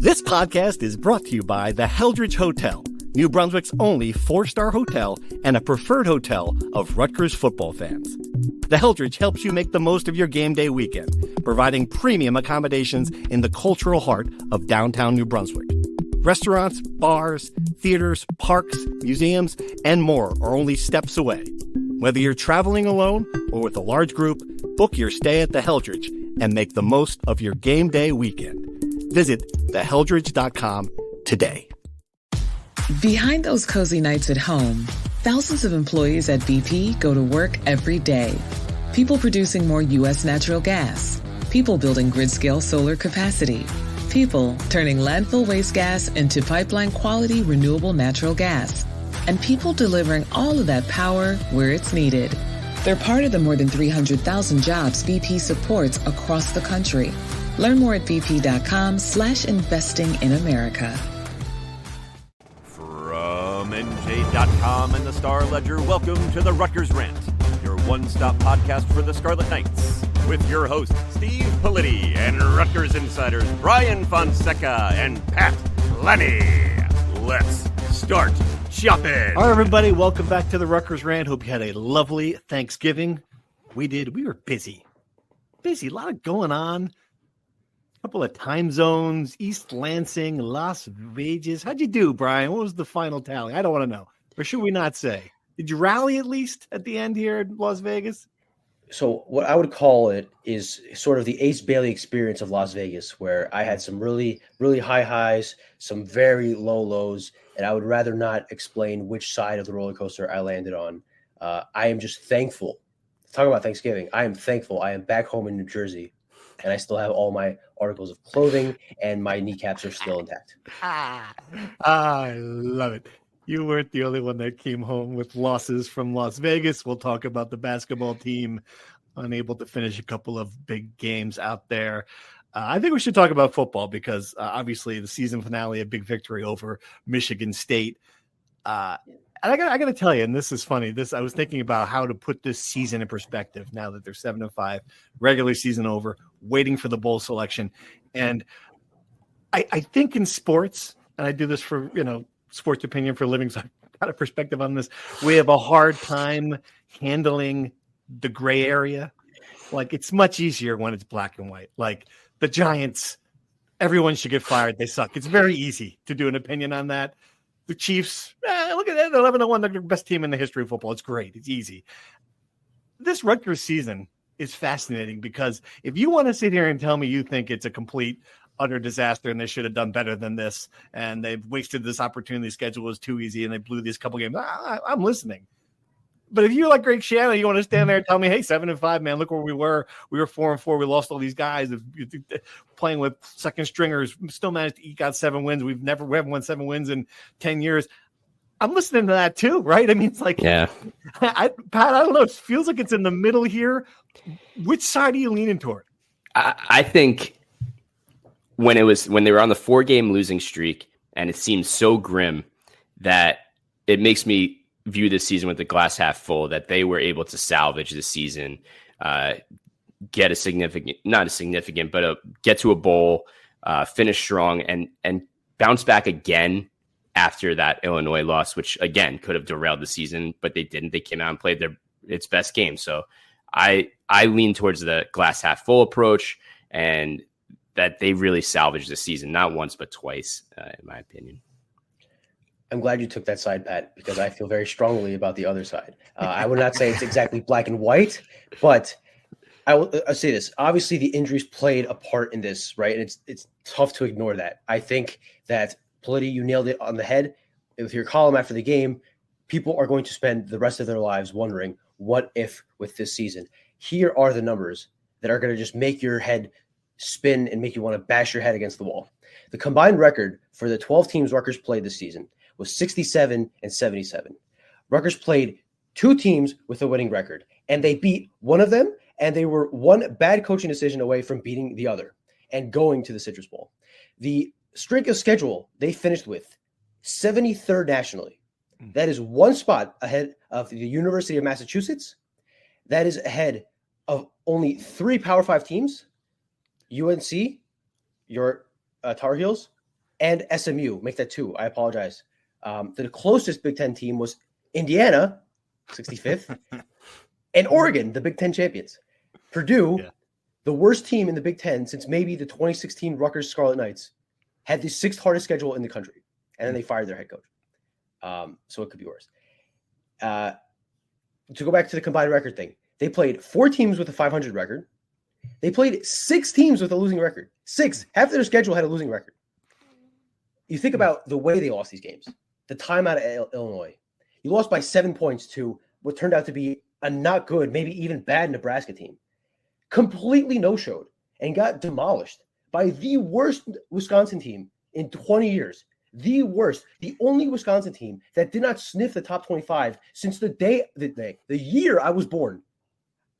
This podcast is brought to you by the Heldridge Hotel, New Brunswick's only 4-star hotel and a preferred hotel of Rutgers football fans. The Heldridge helps you make the most of your game day weekend, providing premium accommodations in the cultural heart of downtown New Brunswick. Restaurants, bars, theaters, parks, museums, and more are only steps away. Whether you're traveling alone or with a large group, book your stay at the Heldridge and make the most of your game day weekend. Visit theheldridge.com today. Behind those cozy nights at home, thousands of employees at BP go to work every day. People producing more U.S. natural gas. People building grid-scale solar capacity. People turning landfill waste gas into pipeline-quality renewable natural gas. And people delivering all of that power where it's needed. They're part of the more than 300,000 jobs BP supports across the country. Learn more at bp.com/investing in America. From NJ.com and the Star Ledger, welcome to the Rutgers Rant, your one-stop podcast for the Scarlet Knights, with your hosts Steve Politti and Rutgers insiders Brian Fonseca and Pat Lenny. Let's start shopping. All right, everybody, welcome back to the Rutgers Rant. Hope you had a lovely Thanksgiving. We did. We were busy. A lot of going on. Couple of time zones, East Lansing, Las Vegas. How'd you do, Brian? What was the final tally? I don't want to know. Or should we not say? Did you rally at least at the end here in Las Vegas? So what I would call it is sort of the Ace Bailey experience of Las Vegas, where I had some really, really high highs, some very low lows, and I would rather not explain which side of the roller coaster I landed on. I am just thankful. Talking about Thanksgiving, I am thankful I am back home in New Jersey, and I still have all my articles of clothing, and my kneecaps are still intact. I love it. You weren't the only one that came home with losses from Las Vegas. We'll talk about the basketball team unable to finish a couple of big games out there. I think we should talk about football because obviously the season finale, a big victory over Michigan State. And I got to tell you, and this is funny. I was thinking about how to put this season in perspective now that they're 7-5, regular season over, waiting for the bowl selection. And I think in sports, and I do this for, sports opinion for a living, so I've got a perspective on this. We have a hard time handling the gray area. Like, it's much easier when it's black and white. Like the Giants, everyone should get fired. They suck. It's very easy to do an opinion on that. The Chiefs, look at that, 11-1. They're the best team in the history of football. It's great. It's easy. This Rutgers season is fascinating because if you want to sit here and tell me you think it's a complete, utter disaster and they should have done better than this and they've wasted this opportunity, the schedule was too easy and they blew these couple games, I'm listening. But if you're like Greg Shannon, you want to stand there and tell me, hey, 7-5, man, look where we were. We were 4-4. We lost all these guys playing with second stringers. Still managed to eke out 7 wins. We haven't won 7 wins in 10 years. I'm listening to that too, right? I mean, it's like, yeah. Pat, I don't know. It feels like it's in the middle here. Which side are you leaning toward? I think when they were on the 4-game losing streak, and it seemed so grim that it makes me view this season with the glass half full, that they were able to salvage the season, get to a bowl, finish strong and bounce back again after that Illinois loss, which again could have derailed the season, but they didn't. They came out and played its best game. So I lean towards the glass half full approach, and that they really salvaged the season, not once, but twice, in my opinion. I'm glad you took that side, Pat, because I feel very strongly about the other side. I would not say it's exactly black and white, but I'll say this. Obviously, the injuries played a part in this, right? And it's tough to ignore that. I think that, Politti, you nailed it on the head. With your column after the game, people are going to spend the rest of their lives wondering, what if with this season? Here are the numbers that are going to just make your head spin and make you want to bash your head against the wall. The combined record for the 12 teams Rutgers played this season was 67-77. Rutgers played 2 teams with a winning record, and they beat one of them, and they were one bad coaching decision away from beating the other and going to the Citrus Bowl. The strength of schedule they finished with 73rd nationally. That is one spot ahead of the University of Massachusetts. That is ahead of only 3 Power 5 teams, UNC, your Tar Heels, and SMU. Make that 2. I apologize. The closest Big Ten team was Indiana, 65th, and Oregon, the Big Ten champions. Purdue, the worst team in the Big Ten since maybe the 2016 Rutgers Scarlet Knights, had the 6th hardest schedule in the country, and then they fired their head coach. So it could be worse. To go back to the combined record thing, they played 4 teams with a 500 record. They played 6 teams with a losing record. 6. Half their schedule had a losing record. You think about the way they lost these games. The time out of Illinois. You lost by 7 points to what turned out to be a not good, maybe even bad Nebraska team. Completely no-showed and got demolished by the worst Wisconsin team in 20 years. The worst. The only Wisconsin team that did not sniff the top 25 since the year I was born.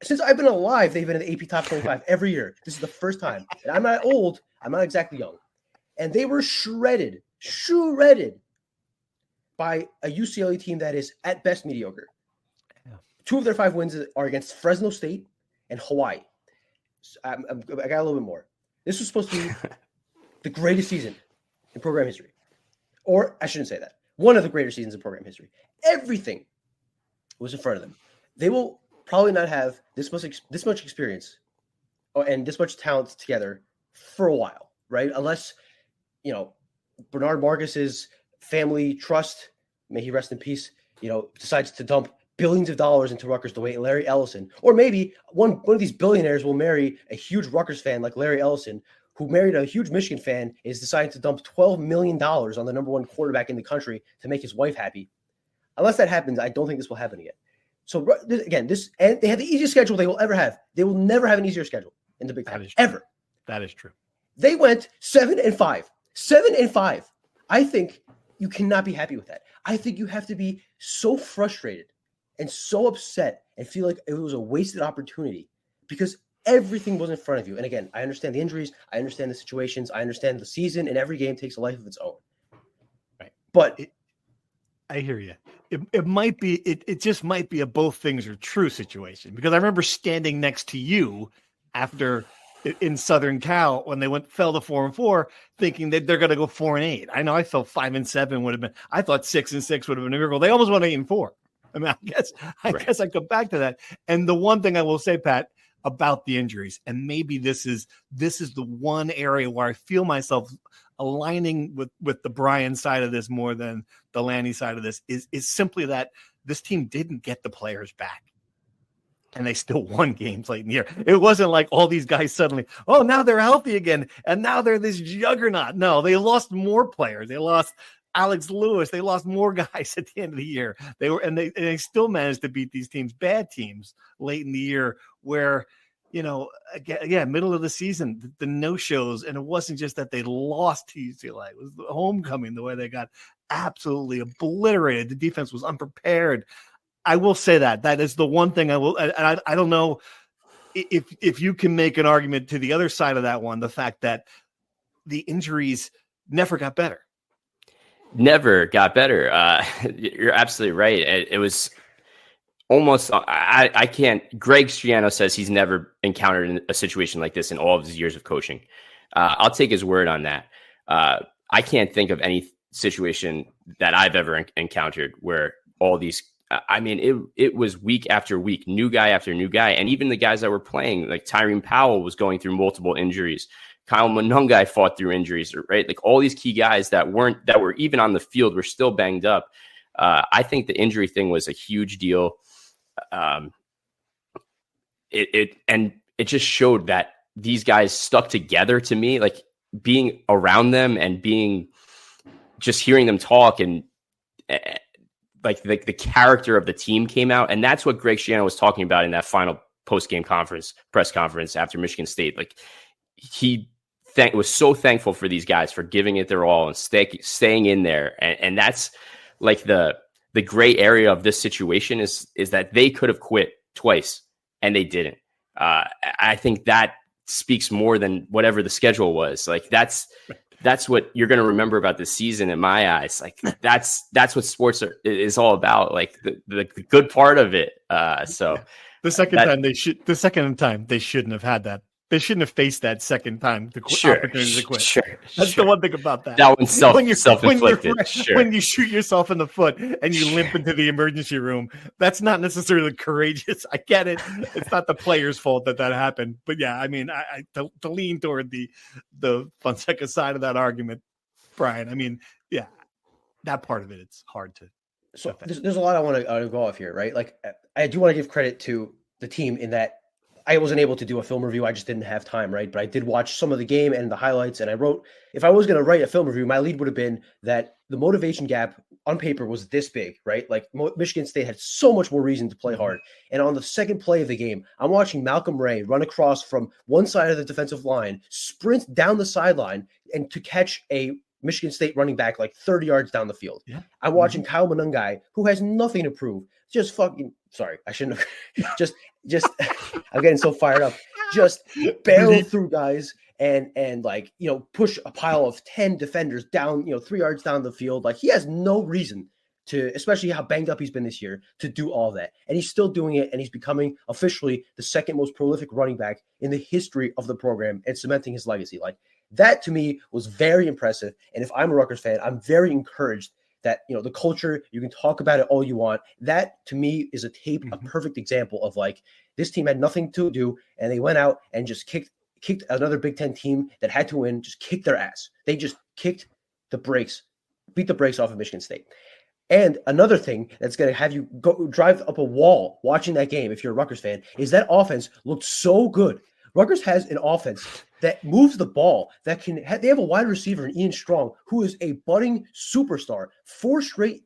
Since I've been alive, they've been in the AP top 25 every year. This is the first time. And I'm not old. I'm not exactly young. And they were shredded by a UCLA team that is at best mediocre. 2 of their 5 wins are against Fresno State and Hawaii. So I got a little bit more. This was supposed to be the greatest season in program history. Or I shouldn't say that. One of the greatest seasons in program history. Everything was in front of them. They will probably not have this much experience and this much talent together for a while, right? Unless, Bernard Marcus's family trust, may he rest in peace, decides to dump billions of dollars into Rutgers the way Larry Ellison, or maybe one of these billionaires will marry a huge Rutgers fan like Larry Ellison, who married a huge Michigan fan, is deciding to dump $12 million on the number 1 quarterback in the country to make his wife happy. Unless that happens, I don't think this will happen again. So again, and they have the easiest schedule they will ever have. They will never have an easier schedule in the Big Ten ever. That is true. They went 7-5. 7-5. I think you cannot be happy with that. I think you have to be so frustrated and so upset and feel like it was a wasted opportunity because everything was in front of you. And again, I understand the injuries. I understand the situations. I understand the season, and every game takes a life of its own. Right. But I hear you. It just might be a both things are true situation, because I remember standing next to you after in Southern Cal when they fell to 4-4, thinking that they're going to go 4-8. I know I felt 5-7 would have been. I thought 6-6 would have been a miracle. They almost went 8-4. I mean, I guess I come back to that. And the one thing I will say, Pat, about the injuries, and maybe this is the one area where I feel myself aligning with the Brian side of this more than the Lanny side of this, is simply that this team didn't get the players back. And they still won games late in the year. It wasn't like all these guys suddenly, now they're healthy again, and now they're this juggernaut. No, they lost more players. They lost Alex Lewis. They lost more guys at the end of the year. They still managed to beat these teams, bad teams, late in the year, where, again, middle of the season, the no-shows, and it wasn't just that they lost to UCLA. It was the homecoming, the way they got absolutely obliterated. The defense was unprepared. I will say that is the one thing I will. I don't know if you can make an argument to the other side of that one, the fact that the injuries never got better. Never got better. You're absolutely right. It was almost, I can't, Greg Schiano says he's never encountered a situation like this in all of his years of coaching. I'll take his word on that. I can't think of any situation that I've ever encountered where all these, it was week after week, new guy after new guy. And even the guys that were playing, like Tyrone Powell was going through multiple injuries. Kyle Monungai fought through injuries, right? Like all these key guys that were even on the field were still banged up. I think the injury thing was a huge deal. It just showed that these guys stuck together to me, like being around them and just hearing them talk, and like the character of the team came out. And that's what Greg Schiano was talking about in that final post-game press conference after Michigan State. Like he was so thankful for these guys for giving it their all and staying in there. And that's like the gray area of this situation is that they could have quit twice and they didn't. I think that speaks more than whatever the schedule was. Like that's what you're going to remember about this season in my eyes. Like that's what sports is all about. Like the good part of it. So the second time they shouldn't have had that. they shouldn't have faced that second time the opportunity to quit. That's the one thing about that. That one's self-inflicted. When you shoot yourself in the foot and you limp into the emergency room, that's not necessarily courageous. I get it. It's not the player's fault that happened. But yeah, I mean, to lean toward the Fonseca side of that argument, Brian, I mean, yeah, that part of it, it's hard to. So there's a lot I want to go off here, right? Like, I do want to give credit to the team in that I wasn't able to do a film review. I just didn't have time, right? But I did watch some of the game and the highlights, and I wrote, if I was going to write a film review, my lead would have been that the motivation gap on paper was this big, right? Like, Michigan State had so much more reason to play hard. And on the second play of the game, I'm watching Malcolm Ray run across from one side of the defensive line, sprint down the sideline, and to catch a Michigan State running back like 30 yards down the field. Yeah. I'm watching Kyle Monungai, who has nothing to prove. Just fucking, sorry, I shouldn't have. just I'm getting so fired up. Just barrel through guys and like, you know, push a pile of 10 defenders down, 3 yards down the field. Like, he has no reason to, especially how banged up he's been this year, to do all that. And he's still doing it, and he's becoming officially the second most prolific running back in the history of the program and cementing his legacy. Like, that to me was very impressive. And if I'm a Rutgers fan, I'm very encouraged that, the culture, you can talk about it all you want. That to me is a perfect example of like, this team had nothing to do, and they went out and just kicked another Big Ten team that had to win, just kicked their ass. They just beat the brakes off of Michigan State. And another thing that's going to have you go drive up a wall watching that game, if you're a Rutgers fan, is that offense looked so good. Rutgers has an offense that moves the ball, they have a wide receiver in Ian Strong, who is a budding superstar, 4 straight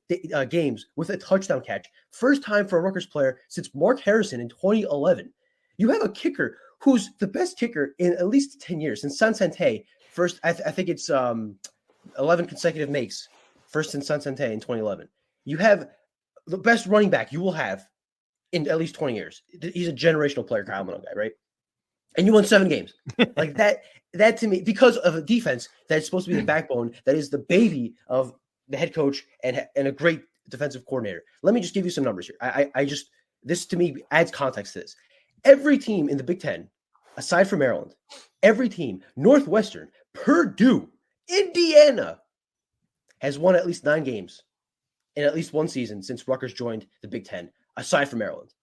games with a touchdown catch. First time for a Rutgers player since Mark Harrison in 2011. You have a kicker who's the best kicker in at least 10 years, since Sansante. First, I think it's 11 consecutive makes, first since Sansante in 2011. You have the best running back you will have in at least 20 years. He's a generational player, Kyle Monungai, right? And you won 7 games. Like that to me, because of a defense that's supposed to be the backbone, that is the baby of the head coach and a great defensive coordinator. Let me just give you some numbers here. This to me adds context to this. Every team in the Big Ten, aside from Maryland, every team, Northwestern, Purdue, Indiana, has won at least 9 games in at least one season since Rutgers joined the Big Ten, aside from Maryland.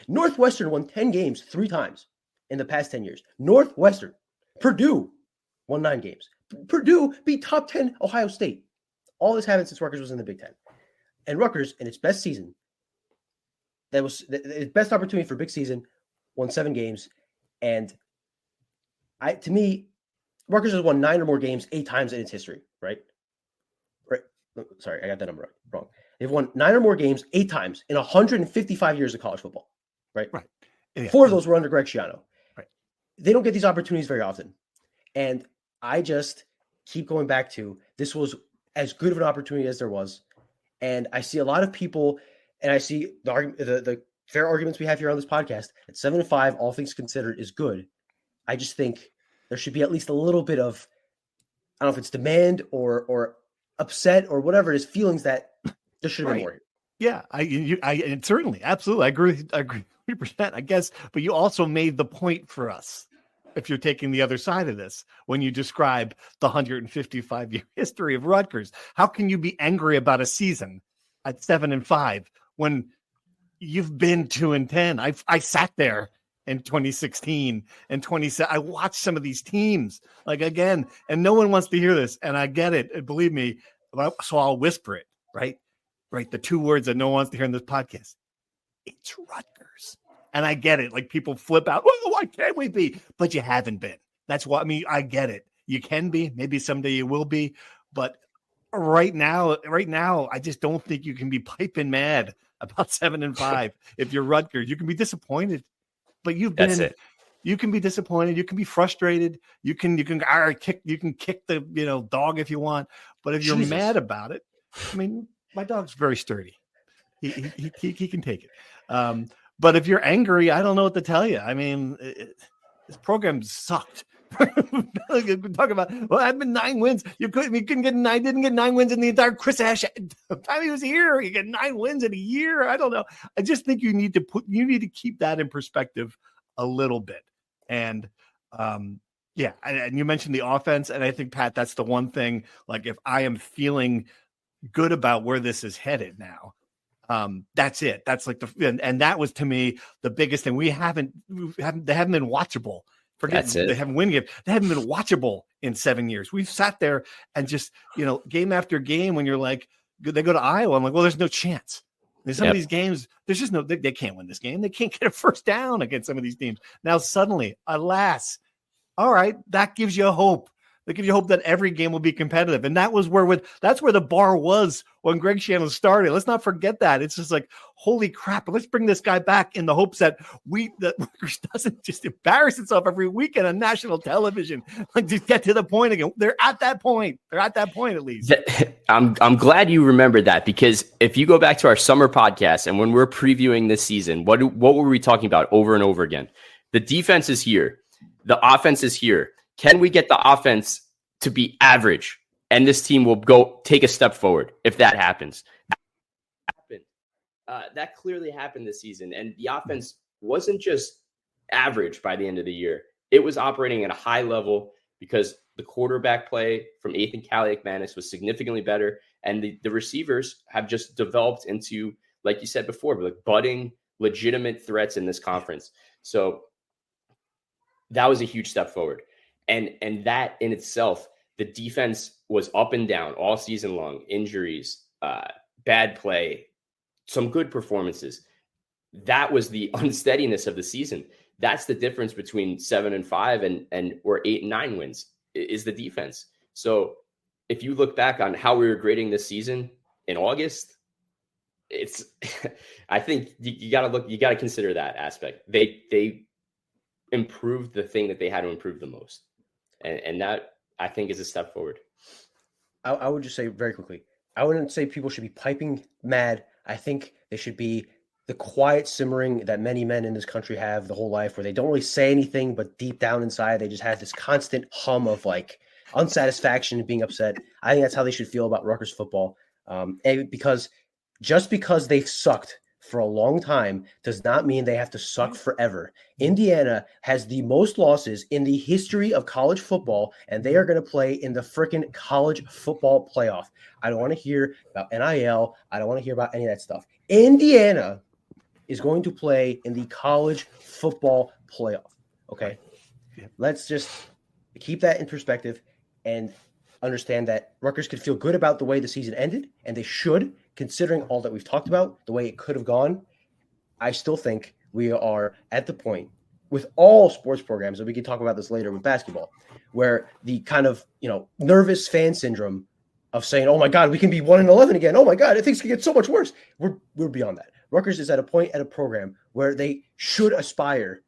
Northwestern won 10 games 3 times in the past 10 years. Northwestern. Purdue won 9 games. Purdue beat top 10 Ohio State. All this happened since Rutgers was in the Big Ten. And Rutgers, in its best season, that was the best opportunity for a big season, won 7 games. And to me, Rutgers has won 9 or more games 8 times in its history, right? Sorry, I got that number wrong. They've won 9 or more games 8 times in 155 years of college football, right? Right. Yeah. 4 of those were under Greg Schiano. Right. They don't get these opportunities very often. And I just keep going back to, this was as good of an opportunity as there was. And I see a lot of people, and I see the fair arguments we have here on this podcast, at 7-5, all things considered, is good. I just think there should be at least a little bit of, I don't know if it's demand or upset or whatever it is, feelings that there should have been more. Yeah, I certainly, absolutely, I agree 100%, I guess. But you also made the point for us, if you're taking the other side of this, when you describe the 155-year history of Rutgers. How can you be angry about a season at 7-5 when you've been 2-10? I sat there in 2016 and 2017. I watched some of these teams, like, again, and no one wants to hear this, and I get it. And believe me, so I'll whisper it, right? Right. The 2 words that no one wants to hear in this podcast. It's Rutgers. And I get it. Like, people flip out. Well, why can't we be? But you haven't been. That's what I mean. I get it. You can be. Maybe someday you will be. But right now, I just don't think you can be piping mad about 7-5. If you're Rutgers, you can be disappointed. But you've been. That's it. You can be disappointed. You can be frustrated. You can kick the dog if you want. But if you're mad about it, I mean, my dog's very sturdy. He can take it. But if you're angry, I don't know what to tell you. I mean, this program sucked. Talk about, well, I've been 9 wins. You didn't get 9 wins in the entire Chris Ash time he was here. You get 9 wins in a year. I don't know. I just think you need to keep that in perspective a little bit. And yeah, and you mentioned the offense, and I think, Pat, that's the one thing, like, if I am feeling good about where this is headed now, that's it. That's like and that was, to me, the biggest thing. They haven't been watchable. Forget they haven't win game. They haven't been watchable in 7 years. We've sat there and just, game after game, when you're like, they go to Iowa, I'm like, well, there's no chance. In some of these games, there's just they can't win this game. They can't get a first down against some of these teams. Now, suddenly, alas, all right, that gives you hope. That gives you hope that every game will be competitive. And that's where the bar was when Greg Shannon started. Let's not forget that. It's just like, holy crap, let's bring this guy back in the hopes that Rutgers doesn't just embarrass itself every weekend on national television. Like, to get to the point again. They're at that point. They're at that point, at least. I'm glad you remembered that, because if you go back to our summer podcast and when we're previewing this season, what were we talking about over and over again? The defense is here. The offense is here. Can we get the offense to be average? And this team will go take a step forward if that happens. That clearly happened this season. And the offense wasn't just average by the end of the year. It was operating at a high level because the quarterback play from Ethan Kaliakmanis was significantly better. And the receivers have just developed into, like you said before, like budding, legitimate threats in this conference. So that was a huge step forward. And that in itself, the defense was up and down all season long. Injuries, bad play, some good performances. That was the unsteadiness of the season. That's the difference between 7-5 and or 8-9 wins is the defense. So if you look back on how we were grading this season in August, it's I think you got to consider that aspect. They improved the thing that they had to improve the most. And that, I think, is a step forward. I would just say very quickly, I wouldn't say people should be piping mad. I think they should be the quiet simmering that many men in this country have the whole life, where they don't really say anything, but deep down inside, they just have this constant hum of like unsatisfaction and being upset. I think that's how they should feel about Rutgers football. And because just because they've sucked for a long time does not mean they have to suck forever. Indiana has the most losses in the history of college football, and they are going to play in the freaking college football playoff. I don't want to hear about NIL. I don't want to hear about any of that stuff. Indiana is going to play in the college football playoff. Okay. Let's just keep that in perspective and understand that Rutgers could feel good about the way the season ended, and they should, considering all that we've talked about, the way it could have gone. I still think we are at the point with all sports programs, and we can talk about this later with basketball, where the kind of, nervous fan syndrome of saying, oh my God, we can be 1-11 again. Oh my God, things can get so much worse. We're beyond that. Rutgers is at a point at a program where they should aspire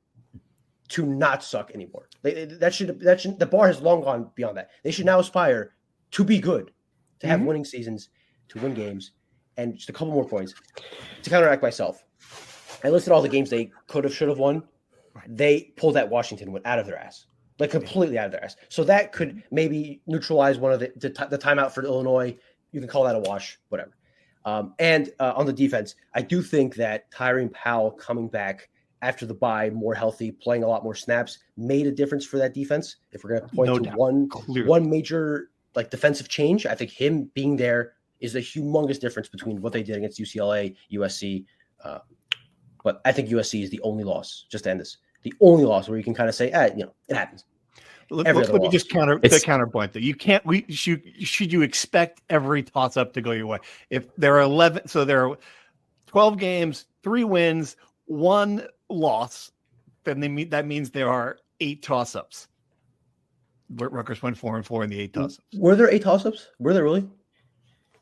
to not suck anymore. The bar has long gone beyond that. They should now aspire to be good, to have winning seasons, to win games. And just a couple more points to counteract myself. I listed all the games they could have, should have won. They pulled that Washington one out of their ass, like completely out of their ass. So that could maybe neutralize one of the timeout for Illinois. You can call that a wash, whatever. And on the defense, I do think that Tyrone Powell coming back after the bye, more healthy, playing a lot more snaps, made a difference for that defense. If we're going to point to one major like defensive change, I think him being there is a humongous difference between what they did against UCLA, USC. But I think USC is the only loss, just to end this, the only loss where you can kind of say, it happens. Let me just counterpoint that you can't. Should you expect every toss up to go your way? If there are 11, so there are 12 games, 3 wins, 1 loss, then that means there are 8 toss ups. Rutgers went 4-4 in the 8 toss ups. Were there 8 toss ups? Were there really?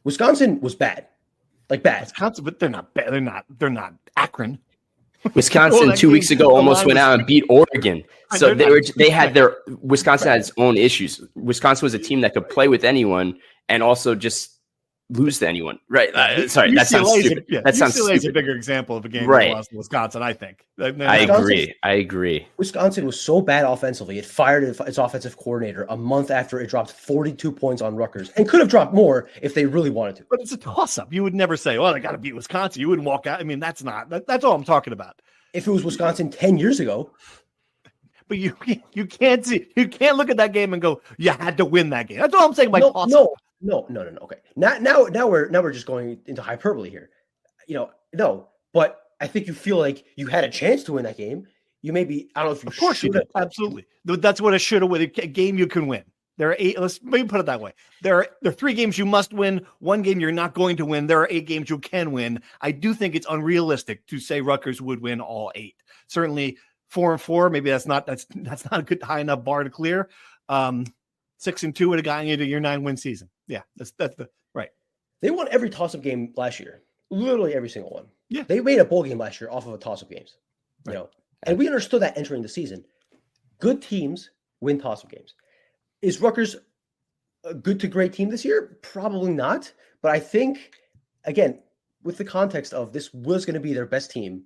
Wisconsin was bad, like bad. Wisconsin, but they're not bad. They're not Akron. Wisconsin 2 weeks ago almost went out and beat Oregon. So Wisconsin had its own issues. Wisconsin was a team that could play with anyone and also just lose to anyone. Right. Sorry, that sounds stupid. That sounds stupid. UCLA is a bigger example of a game that lost to Wisconsin, I think. I agree. Wisconsin was so bad offensively, it fired its offensive coordinator a month after it dropped 42 points on Rutgers and could have dropped more if they really wanted to. But it's a toss-up. You would never say, they got to beat Wisconsin. You wouldn't walk out. I mean, that's all I'm talking about. If it was Wisconsin 10 years ago. but you can't look at that game and go, you had to win that game. That's all I'm saying. No. Okay. Now we're just going into hyperbole here. No, but I think you feel like you had a chance to win that game. You maybe, I don't know if you of course you did. Absolutely. That's what a shoulda win. A game you can win. There are 8. Let's maybe put it that way. There are 3 games you must win. 1 game you're not going to win. There are 8 games you can win. I do think it's unrealistic to say Rutgers would win all 8. Certainly 4-4. Maybe that's not a good high enough bar to clear. 6-2 would have gotten you to your 9-win season. Yeah, that's the right. They won every toss-up game last year. Literally every single one. Yeah, they made a bowl game last year off of a toss-up games. Right. And we understood that entering the season. Good teams win toss-up games. Is Rutgers a good to great team this year? Probably not. But I think, again, with the context of this was going to be their best team.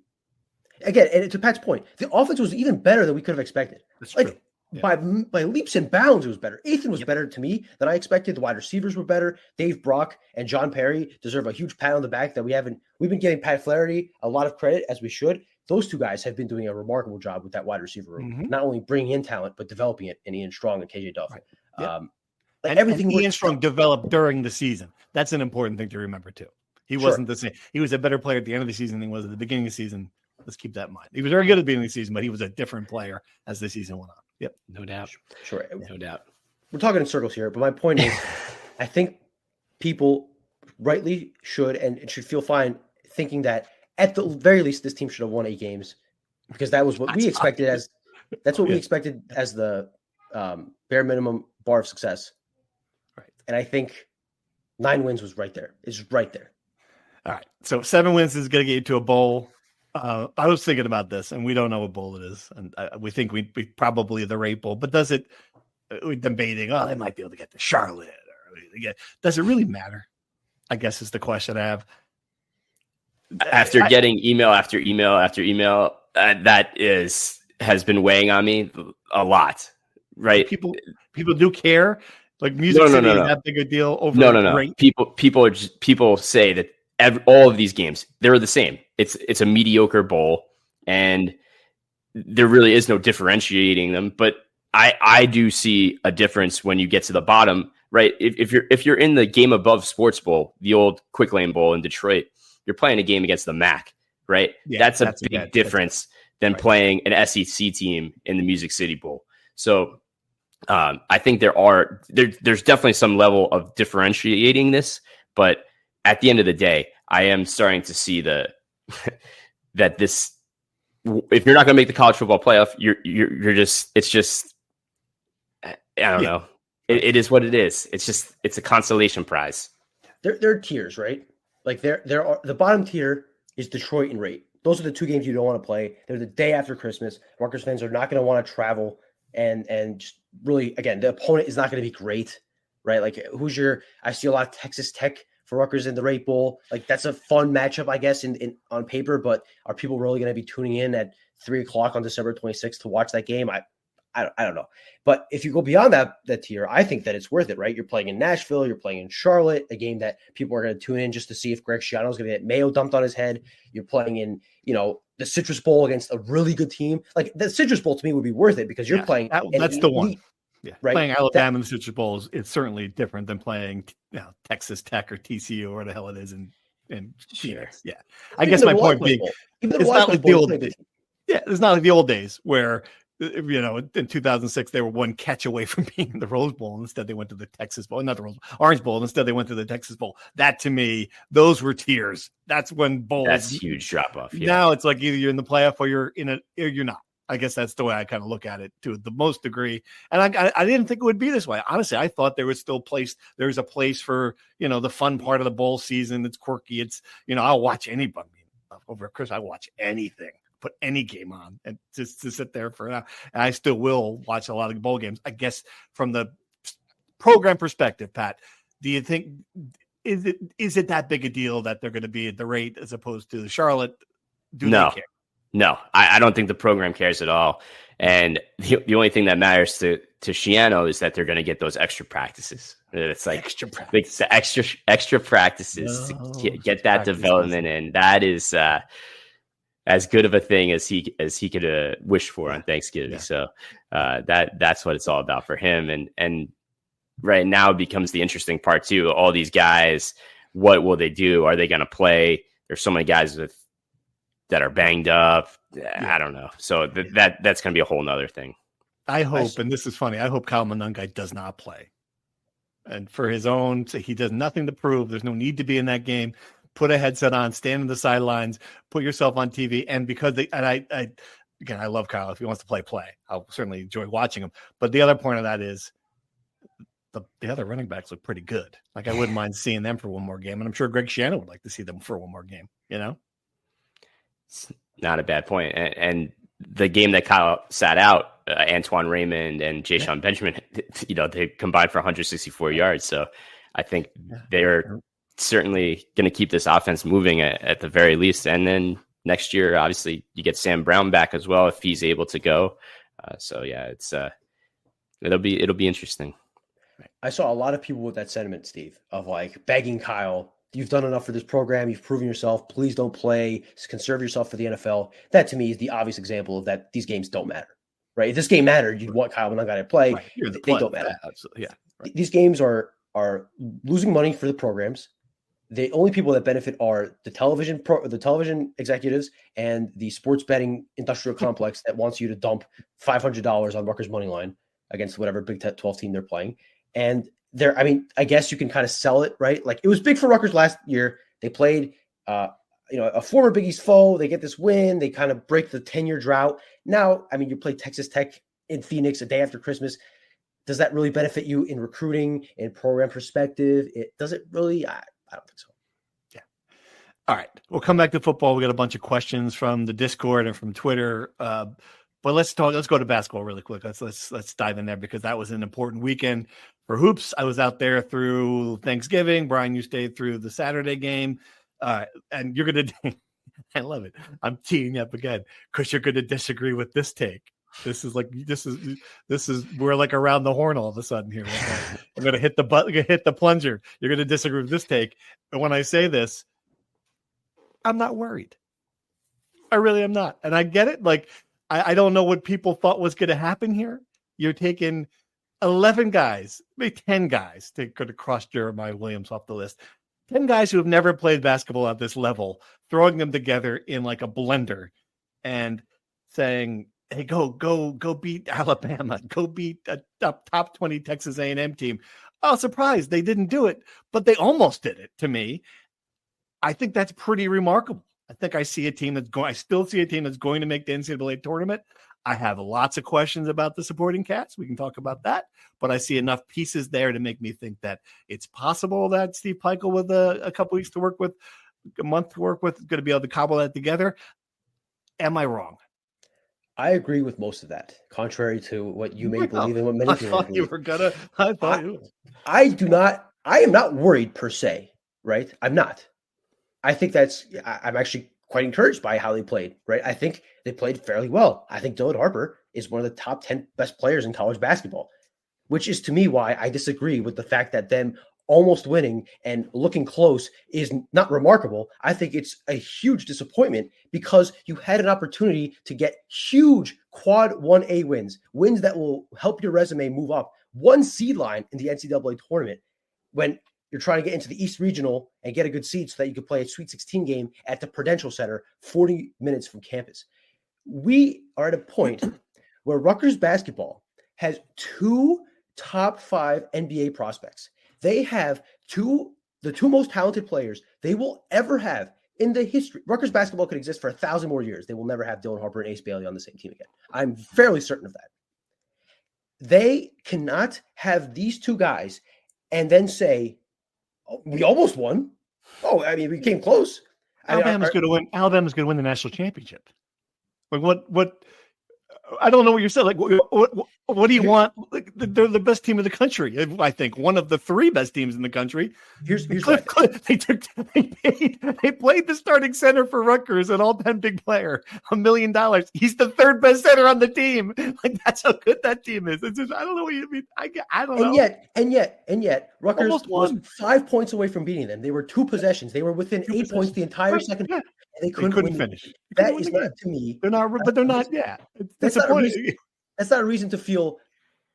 Again, and to Pat's point, the offense was even better than we could have expected. That's true. Yeah. By leaps and bounds, it was better. Ethan was better to me than I expected. The wide receivers were better. Dave Brock and John Perry deserve a huge pat on the back that we've been getting Pat Flaherty a lot of credit, as we should. Those 2 guys have been doing a remarkable job with that wide receiver room, not only bringing in talent, but developing it in Ian Strong and KJ Duff. Right. Yep. Everything Ian Strong developed during the season. That's an important thing to remember too. He wasn't the same. He was a better player at the end of the season than he was at the beginning of the season. Let's keep that in mind. He was very good at the beginning of the season, but he was a different player as the season went on. Yep. No doubt. Sure. No doubt. We're talking in circles here, but my point is, I think people rightly should and should feel fine thinking that at the very least, this team should have won 8 games because that was what we expected we expected as the bare minimum bar of success. Right. And I think 9 wins was right there. It's right there. All right. So 7 wins is going to get you to a bowl. I was thinking about this, and we don't know what bowl it is, and we think we probably the Rate Bowl. But does it? We're debating. Oh, they might be able to get to Charlotte, or does it really matter? I guess is the question I have. After getting email after email after email, that has been weighing on me a lot. Right? People do care. Like Music City is that big a deal over no. Rate? People say that all of these games, they're the same. It's a mediocre bowl, and there really is no differentiating them. But I do see a difference when you get to the bottom, right? If you're in the game above Sports Bowl, the old Quick Lane Bowl in Detroit, you're playing a game against the MAC, right? Yeah, that's a big difference than playing an SEC team in the Music City Bowl. So I think there's definitely some level of differentiating this, but at the end of the day, I am starting to see that this, if you're not going to make the college football playoff, I don't know. It is what it is. It's a consolation prize. There are tiers, right? Like there are, the bottom tier is Detroit and Rate. Those are the 2 games you don't want to play. They're the day after Christmas. Rutgers fans are not going to want to travel and just really, again, the opponent is not going to be great, right? Like I see a lot of Texas Tech for Rutgers in the Rate Bowl. Like that's a fun matchup, I guess, in on paper, but are people really going to be tuning in at 3:00 on December 26th to watch that game? I don't know. But if you go beyond that tier, I think that it's worth it, right? You're playing in Nashville, you're playing in Charlotte, a game that people are going to tune in just to see if Greg Schiano is going to get Mayo dumped on his head. You're playing in, the Citrus Bowl against a really good team. Like the Citrus Bowl to me would be worth it because you're playing. That's the one. Yeah, right. Playing Alabama in the Citrus Bowl is certainly different than playing Texas Tech or TCU or what the hell it is in Phoenix. Yeah, I guess my point being, it's not like the old days. Yeah, it's not like the old days where in 2006 they were one catch away from being in the Rose Bowl. Instead, they went to the Texas Bowl, not the Rose Bowl, Orange Bowl. Instead, they went to the Texas Bowl. That to me, those were tiers. That's when bowls. That's a huge drop off. Yeah. Now it's like either you're in the playoff or you're in it, or you're not. I guess that's the way I kind of look at it to the most degree. And I didn't think it would be this way. Honestly, I thought there was still there's a place for, the fun part of the bowl season. It's quirky. It's, I'll watch anybody over Chris. I watch anything, put any game on and just to sit there for an hour. And I still will watch a lot of bowl games. I guess from the program perspective, Pat, do you think, is it that big a deal that they're going to be at the Rate as opposed to the Charlotte? No. They care? No, I don't think the program cares at all. And the only thing that matters to Schiano is that they're going to get those extra practices. It's like extra practices to get that development in. That is, as good of a thing as he could wish for on Thanksgiving. Yeah. So that's what it's all about for him. And right now it becomes the interesting part too. All these guys, what will they do? Are they going to play? There's so many guys that are banged up. I don't know. So that's going to be a whole nother thing. I hope, and this is funny, I hope Kyle Monangai does not play. And for his own, he does nothing to prove. There's no need to be in that game. Put a headset on, stand on the sidelines, put yourself on TV. And because I love Kyle. If he wants to play. I'll certainly enjoy watching him. But the other point of that is the other running backs look pretty good. Like I wouldn't mind seeing them for one more game. And I'm sure Greg Shannon would like to see them for one more game, It's not a bad point. And the game that Kyle sat out, Antoine Raymond and Jayshon Benjamin, they combined for 164 yards. So I think they're certainly going to keep this offense moving at the very least. And then next year, obviously, you get Sam Brown back as well if he's able to go. It's it'll be interesting. I saw a lot of people with that sentiment, Steve, of like begging Kyle, you've done enough for this program. You've proven yourself. Please don't play. Conserve yourself for the NFL. That to me is the obvious example of that these games don't matter, right? If this game mattered, you'd want Kyle Monangai to play. Right. They don't matter. Absolutely. Yeah. Right. These games are losing money for the programs. The only people that benefit are the television executives and the sports betting industrial complex that wants you to dump $500 on Rutgers money line against whatever Big 12 team they're playing. And I guess you can kind of sell it, right? Like it was big for Rutgers last year. They played, a former Big East foe. They get this win. They kind of break the 10-year drought. Now, you play Texas Tech in Phoenix a day after Christmas. Does that really benefit you in recruiting and program perspective? Does it really? I don't think so. Yeah. All right. We'll come back to football. We got a bunch of questions from the Discord and from Twitter. But let's go to basketball really quick. Let's dive in there because that was an important weekend for hoops. I was out there through Thanksgiving. Brian, you stayed through the Saturday game. And you're going to, I love it. I'm teeing up again because you're going to disagree with this take. This is we're like around the horn all of a sudden here. I'm going to hit the plunger. You're going to disagree with this take. But when I say this, I'm not worried. I really am not. And I get it. Like, I don't know what people thought was going to happen here. You're taking 11 guys, maybe 10 guys to cross Jeremiah Williams off the list. 10 guys who have never played basketball at this level, throwing them together in like a blender and saying, hey, go beat Alabama, go beat a top 20 Texas A&M team. Oh, surprise, they didn't do it, but they almost did it to me. I think that's pretty remarkable. I think I still see a team that's going to make the NCAA tournament. I have lots of questions about the supporting cast. We can talk about that, but I see enough pieces there to make me think that it's possible that Steve Pikiell with a couple weeks to work with, a month to work with, is going to be able to cobble that together. Am I wrong? I agree with most of that, contrary to what you may believe and what many people believe. I am not worried per se, right? I'm not. I think I'm actually quite encouraged by how they played, right? I think they played fairly well. I think Dylan Harper is one of the top 10 best players in college basketball, which is to me why I disagree with the fact that them almost winning and looking close is not remarkable. I think it's a huge disappointment because you had an opportunity to get huge quad 1A wins that will help your resume move up one seed line in the NCAA tournament when you're trying to get into the East Regional and get a good seed so that you can play a Sweet 16 game at the Prudential Center 40 minutes from campus. We are at a point where Rutgers basketball has 2 top 5 NBA prospects. They have the two most talented players they will ever have in the history. Rutgers basketball could exist for 1,000 more years. They will never have Dylan Harper and Ace Bailey on the same team again. I'm fairly certain of that. They cannot have these two guys and then say, oh, we almost won. Oh, we came close. Alabama's going to win. Alabama's going to win the national championship. Like what? I don't know what you're saying. Like, what do you want? Like, they're the best team in the country. I think one of the 3 best teams in the country. Here's they played the starting center for Rutgers, an all-time big player, $1 million. He's the 3rd best center on the team. Like, that's how good that team is. It's just, I don't know what you mean. I don't know. And yet, Rutgers was 5 points away from beating them. They were 2 possessions. They were within 8 points the entire second. Yeah. They couldn't finish. That is not, to me. They're not, but they're not. Yeah, it's That's not a disappointing. reason. That's not a reason to feel,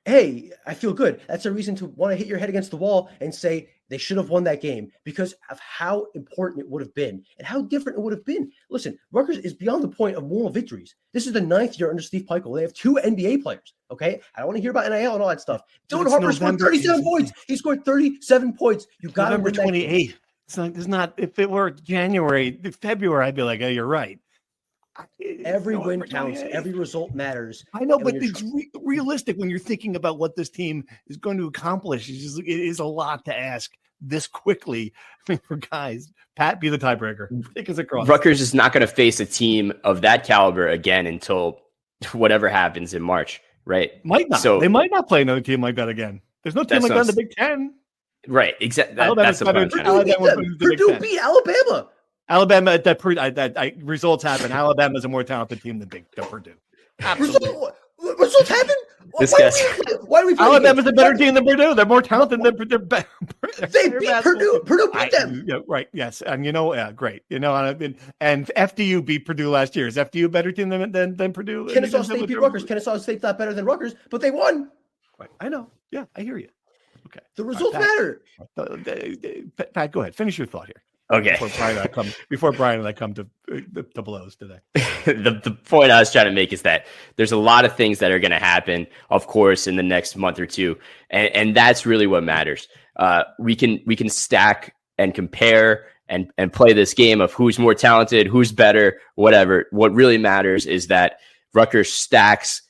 hey, I feel good. That's a reason to want to hit your head against the wall and say they should have won that game because of how important it would have been and how different it would have been. Listen, Rutgers is beyond the point of moral victories. This is the 9th year under Steve Peichel. They have 2 NBA players. Okay, I don't want to hear about NIL and all that stuff. Dylan Harper scored 37 points. He scored 37 points. You got to win that 28th. It's not. If it were February, I'd be like, oh, you're right. Every win counts. Every result matters. I know, but it's realistic when you're thinking about what this team is going to accomplish. It is a lot to ask this quickly. I mean, for guys, Pat, be the tiebreaker. Take us across. Rutgers is not going to face a team of that caliber again until whatever happens in March, right? Might not. So they might not play another team like that again. There's no team like that in the Big Ten. Right. Exactly. That's the Purdue beat Alabama. Alabama, that results happen. Alabama's a more talented team than Purdue. Absolutely. Results happen? Why do we play Alabama's a better team than Purdue. They're more talented than Purdue. They beat Purdue. Purdue beat them. Yeah, right. Yes. And great. And FDU beat Purdue last year. Is FDU a better team than Purdue? Kennesaw State beat Rutgers. Kennesaw State's not better than Rutgers, but they won. Right. I know. Yeah, I hear you. Okay. The results matter. Pat, go ahead. Finish your thought here. Okay. Before Brian and I come to blows today. The point I was trying to make is that there's a lot of things that are going to happen, of course, in the next month or two, and that's really what matters. We can stack and compare and play this game of who's more talented, who's better, whatever. What really matters is that Rutgers stacks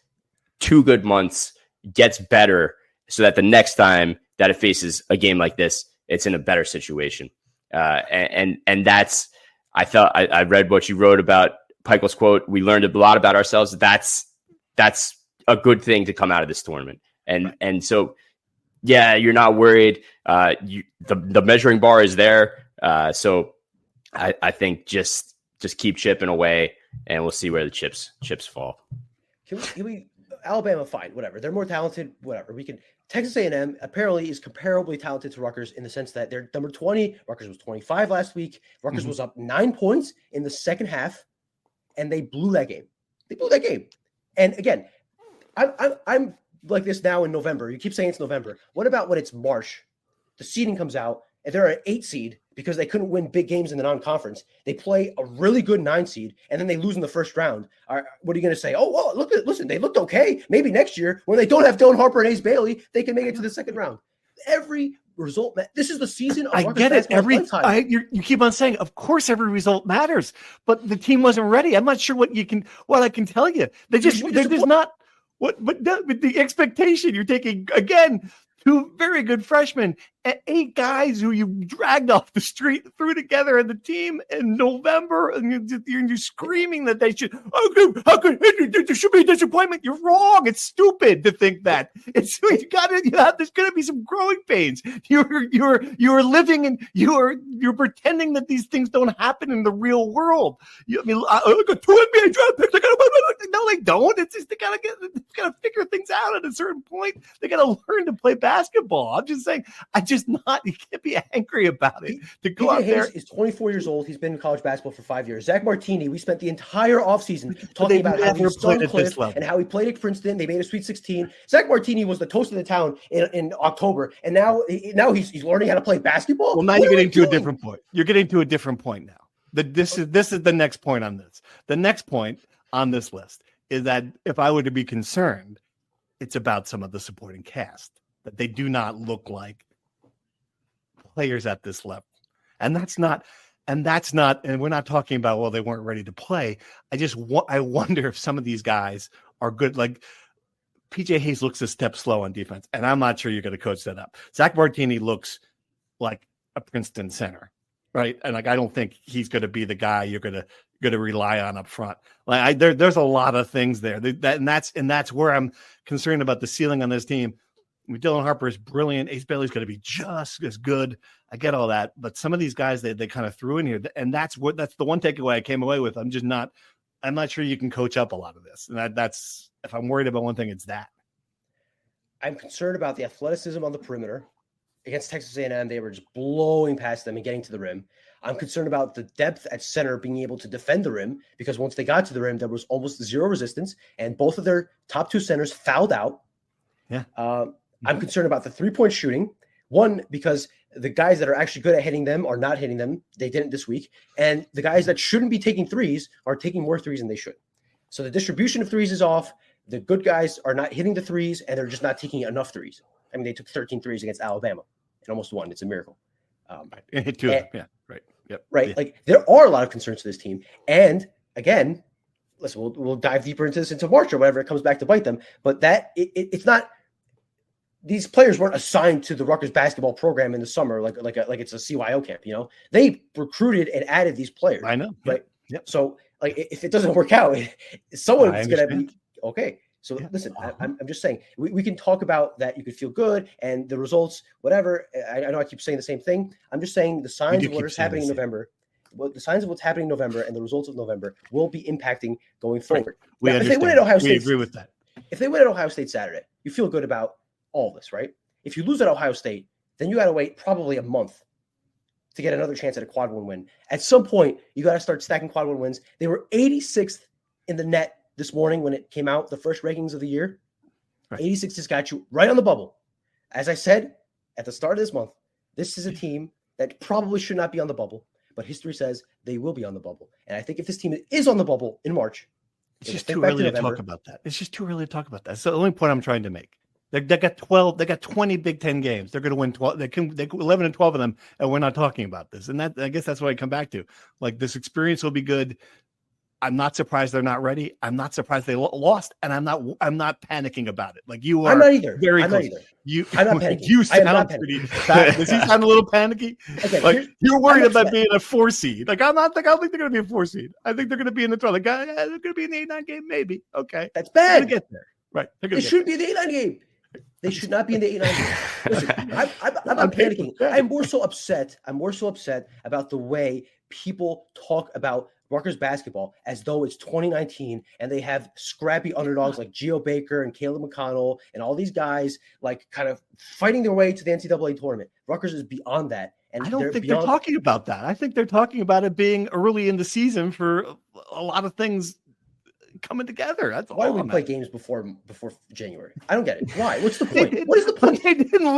2 good months, gets better, so that the next time that it faces a game like this, it's in a better situation. And that's, I read what you wrote about Peichel's quote. We learned a lot about ourselves. That's a good thing to come out of this tournament. And so, yeah, you're not worried. The measuring bar is there. So I think just keep chipping away and we'll see where the chips fall. Can we Alabama, fine, whatever. They're more talented, whatever. We can. Texas A&M apparently is comparably talented to Rutgers in the sense that they're number 20. Rutgers was 25 last week. Rutgers was up 9 points in the second half, and they blew that game. And again, I'm like this now in November. You keep saying it's November. What about when it's March? The seeding comes out, and they're an 8 seed because they couldn't win big games in the non-conference. They play a really good 9 seed, and then they lose in the first round. What are you going to say? Oh, well, listen, they looked okay. Maybe next year, when they don't have Dylan Harper and Ace Bailey, they can make it to the second round. Every result, this is the season of I get it. You keep on saying, of course, every result matters, but the team wasn't ready. I'm not sure what I can tell you. They're just not the expectation. You're taking, again, 2 very good freshmen and 8 guys who you dragged off the street, threw together in the team in November, and you're screaming that they should. How could there should be a disappointment? You're wrong. It's stupid to think that. There's going to be some growing pains. You're living and you're pretending that these things don't happen in the real world. I got 2 NBA draft picks. No, they don't. It's just they gotta figure things out at a certain point. They gotta learn to play basketball. I'm just saying. You can't be angry about it. To go out there. He's 24 years old. He's been in college basketball for 5 years. Zach Martini, we spent the entire offseason talking about how he's so Cliff and how he played at Princeton. They made a Sweet 16. Zach Martini was the toast of the town in October, and now he's learning how to play basketball. Well, now you're getting to a different point. You're getting to a different point now. This is the next point on this. The next point on this list is that if I were to be concerned, it's about some of the supporting cast, that they do not look like players at this level. And we're not talking about, well, they weren't ready to play. I wonder if some of these guys are good. Like PJ Hayes looks a step slow on defense, and I'm not sure you're going to coach that up. Zach Martini looks like a Princeton center, right? And I don't think he's going to be the guy you're going to rely on up front. Like there's a lot of things there and that's where I'm concerned about the ceiling on this team. I mean, Dylan Harper is brilliant. Ace Bailey's going to be just as good. I get all that, but some of these guys they kind of threw in here, and that's the one takeaway I came away with. I'm not sure you can coach up a lot of this, and that's if I'm worried about one thing, it's that. I'm concerned about the athleticism on the perimeter. against Texas A&M, they were just blowing past them and getting to the rim. I'm concerned about the depth at center being able to defend the rim, because once they got to the rim, there was almost zero resistance, and both of their top two centers fouled out. Yeah. I'm concerned about the three-point shooting. One, because the guys that are actually good at hitting them are not hitting them. They didn't this week. And the guys that shouldn't be taking threes are taking more threes than they should. So the distribution of threes is off. The good guys are not hitting the threes, and they're just not taking enough threes. I mean, they took 13 threes against Alabama and almost won. It's a miracle. And hit two of them. Yeah, right. Yep. Right. Yeah. Like, there are a lot of concerns to this team. And again, listen, we'll dive deeper into this into March or whatever. It comes back to bite them. But it's not – these players weren't assigned to the Rutgers basketball program in the summer like it's a CYO camp, you know? They recruited and added these players. I know. Right? Yep. So, like, if it doesn't work out, someone's going to be – okay. So listen, I'm just saying we can talk about that. You could feel good and the results, whatever. I know I keep saying the same thing. I'm just saying the signs of what is happening in November, the signs of what's happening in November and the results of November will be impacting going forward. Right. If they win at Ohio State, we agree with that. If they win at Ohio State Saturday, you feel good about all this, right? If you lose at Ohio State, then you got to wait probably a month to get another chance at a quad one win. At some point, you got to start stacking quad one wins. They were 86th in the net this morning when it came out, the first rankings of the year. Right. 86 just got you right on the bubble. As I said at the start of this month, this is a team that probably should not be on the bubble, but history says they will be on the bubble. And I think if this team is on the bubble in March, it's just too early to talk about that. It's just too early to talk about that. So the only point I'm trying to make. They got 12. They got 20 Big Ten games. They're going to win 12. They 11 and 12 of them, and we're not talking about this. And that, I guess, that's what I come back to. Like, this experience will be good. I'm not surprised they're not ready. I'm not surprised they lost, and I'm not panicking about it. Like you are. I'm not either. Very I'm close. not either. I'm not panicking. You sound pretty. Does he sound a little panicky? Okay, like you're worried about being a 4 seed. Like I don't think they're going to be a 4 seed. I think they're going to be in the 12. Like they're going to be in the 8-9 game, maybe. Okay, that's bad. They're get there, right? They should be in the 8-9 game. They should not be in the 8-9 game. Listen, I'm not panicking. I'm more so upset about the way people talk about Rutgers basketball as though it's 2019 and they have scrappy underdogs like Geo Baker and Caleb McConnell and all these guys like kind of fighting their way to the NCAA tournament. Rutgers is beyond that. And I don't think they're talking about that. I think they're talking about it being early in the season for a lot of things coming together. That's why do we play games before January? I don't get it. Why? What's the point? What is the point? They didn't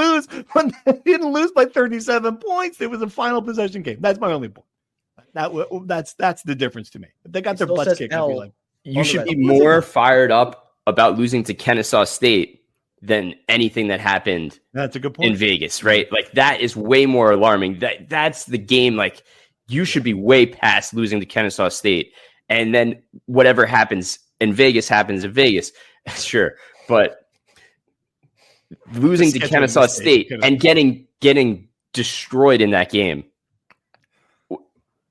lose by 37 points. It was a final possession game. That's my only point. That's the difference to me. If they got their butts kicked, I'd be like, you should be more fired up about losing to Kennesaw State than anything that happened. That's a good point. In Vegas, right? Like that is way more alarming. That's the game. Like you should be way past losing to Kennesaw State. And then whatever happens in Vegas happens in Vegas. Sure. But losing to Kennesaw State and getting destroyed in that game,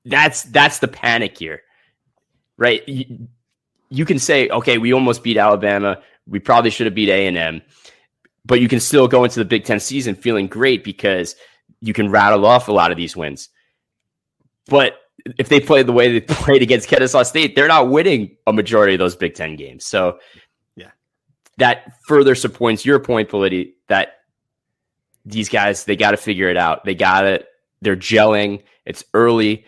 that's the panic here, right? You can say, okay, we almost beat Alabama. We probably should have beat A&M. But you can still go into the Big Ten season feeling great because you can rattle off a lot of these wins. But if they play the way they played against Kennesaw State, they're not winning a majority of those Big Ten games. So yeah, that further supports your point, Politi, that these guys, they got to figure it out. They're gelling. It's early.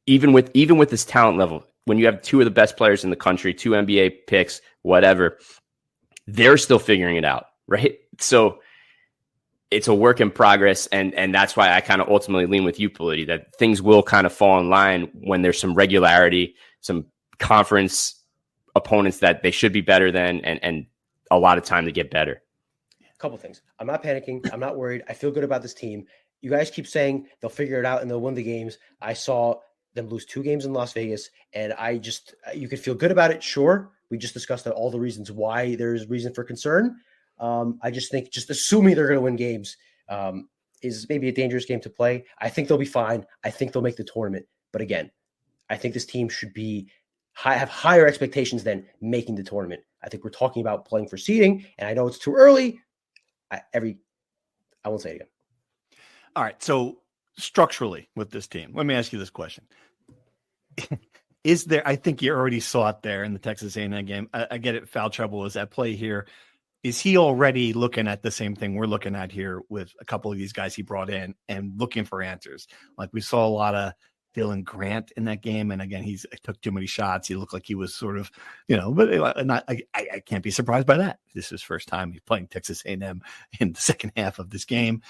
Even with this talent level, when you have two of the best players in the country, 2 NBA picks, whatever, they're still figuring it out, right? So it's a work in progress, and that's why I kind of ultimately lean with you, Politi, that things will kind of fall in line when there's some regularity, some conference opponents that they should be better than, and a lot of time to get better. A couple things. I'm not panicking. I'm not worried. I feel good about this team. You guys keep saying they'll figure it out and they'll win the games. I saw them lose 2 games in Las Vegas, and you could feel good about it. Sure. We just discussed all the reasons why there's reason for concern. I just think just assuming they're going to win games is maybe a dangerous game to play. I think they'll be fine. I think they'll make the tournament. But again, I think this team should have higher expectations than making the tournament. I think we're talking about playing for seeding, and I know it's too early. I won't say it again. All right. So structurally with this team, let me ask you this question. Is there, I think you already saw it there in the Texas A&M game. I get it. Foul trouble is at play here. is he already looking at the same thing we're looking at here with a couple of these guys he brought in and looking for answers? Like we saw a lot of Dylan Grant in that game, and again, he took too many shots. He looked like he was sort of, but I can't be surprised by that. This is his first time he's playing Texas A&M in the second half of this game.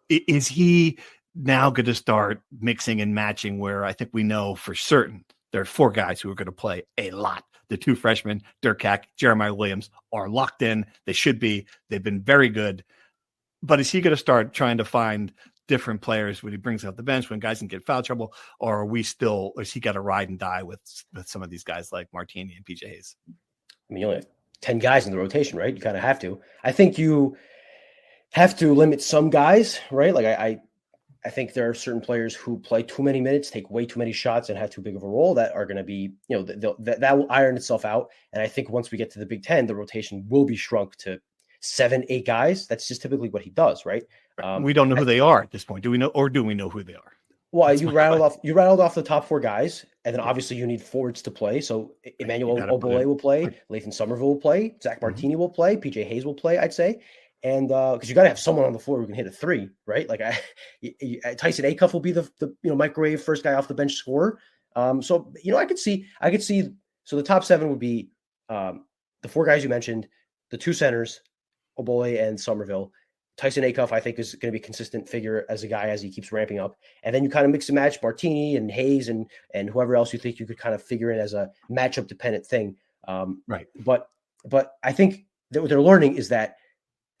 Is he now going to start mixing and matching where I think we know for certain there are 4 guys who are going to play a lot? The 2 freshmen, Dirk Hack, Jeremiah Williams, are locked in. They should be. They've been very good. But is he going to start trying to find different players when he brings out the bench, when guys can get foul trouble, or is he got to ride and die with some of these guys like Martini and PJ Hayes? I mean, you only have 10 guys in the rotation, right? You kind of have to. I think you have to limit some guys, right? Like I think there are certain players who play too many minutes, take way too many shots, and have too big of a role that are going to be, that will iron itself out. And I think once we get to the Big Ten, the rotation will be shrunk to 7, 8 guys. That's just typically what he does, right? We don't know who they are at this point. Do we know who they are? Well, you rattled off the top 4 guys, and then obviously you need forwards to play. So Emmanuel Obole will play, Lathan Somerville will play, Zach Martini will play, PJ Hayes will play, I'd say. And because you got to have someone on the floor who can hit a 3, right? Like Tyson Acuff will be the microwave first guy off the bench scorer. So I could see. So the top 7 would be the 4 guys you mentioned, the 2 centers, Obole and Somerville. Tyson Acuff, I think, is going to be a consistent figure as a guy as he keeps ramping up. And then you kind of mix and match Martini and Hayes and whoever else you think you could kind of figure in as a matchup dependent thing. Right. But I think that what they're learning is that,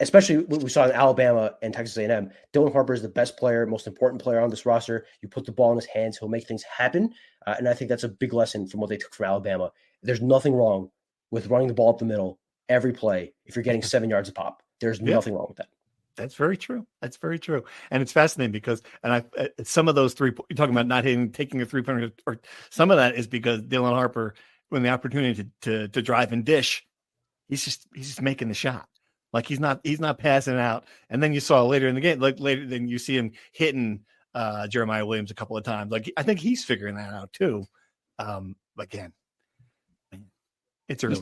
especially what we saw in Alabama and Texas A&M, Dylan Harper is the best player, most important player on this roster. You put the ball in his hands, he'll make things happen. And I think that's a big lesson from what they took from Alabama. There's nothing wrong with running the ball up the middle every play if you're getting 7 yards a pop. There's nothing wrong with that. That's very true. And it's fascinating because, some of those 3, you're talking about not taking a 3-pointer, or some of that is because Dylan Harper, when the opportunity to drive and dish, he's just making the shot. Like he's not passing it out. And then you saw later in the game, then you see him hitting Jeremiah Williams a couple of times. Like I think he's figuring that out too. Again, it's early.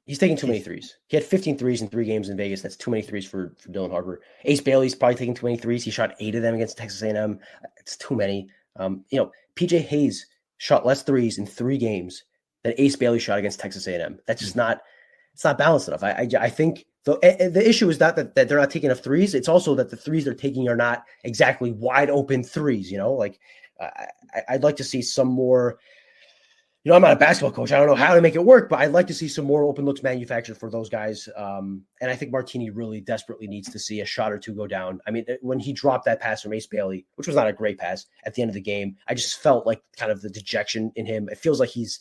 He's taking too many threes. He had 15 threes in 3 games in Vegas. That's too many threes for Dylan Harper. Ace Bailey's probably taking too many threes. He shot 8 of them against Texas A&M. It's too many. PJ Hayes shot less threes in 3 games than Ace Bailey shot against Texas A&M. That's just not. It's not balanced enough. I think the issue is not that they're not taking enough threes. It's also that the threes they're taking are not exactly wide open threes. I'd like to see some more. I'm not a basketball coach. I don't know how to make it work, but I'd like to see some more open looks manufactured for those guys. And I think Martini really desperately needs to see a shot or 2 go down. I mean, when he dropped that pass from Ace Bailey, which was not a great pass at the end of the game, I just felt like kind of the dejection in him. It feels like he's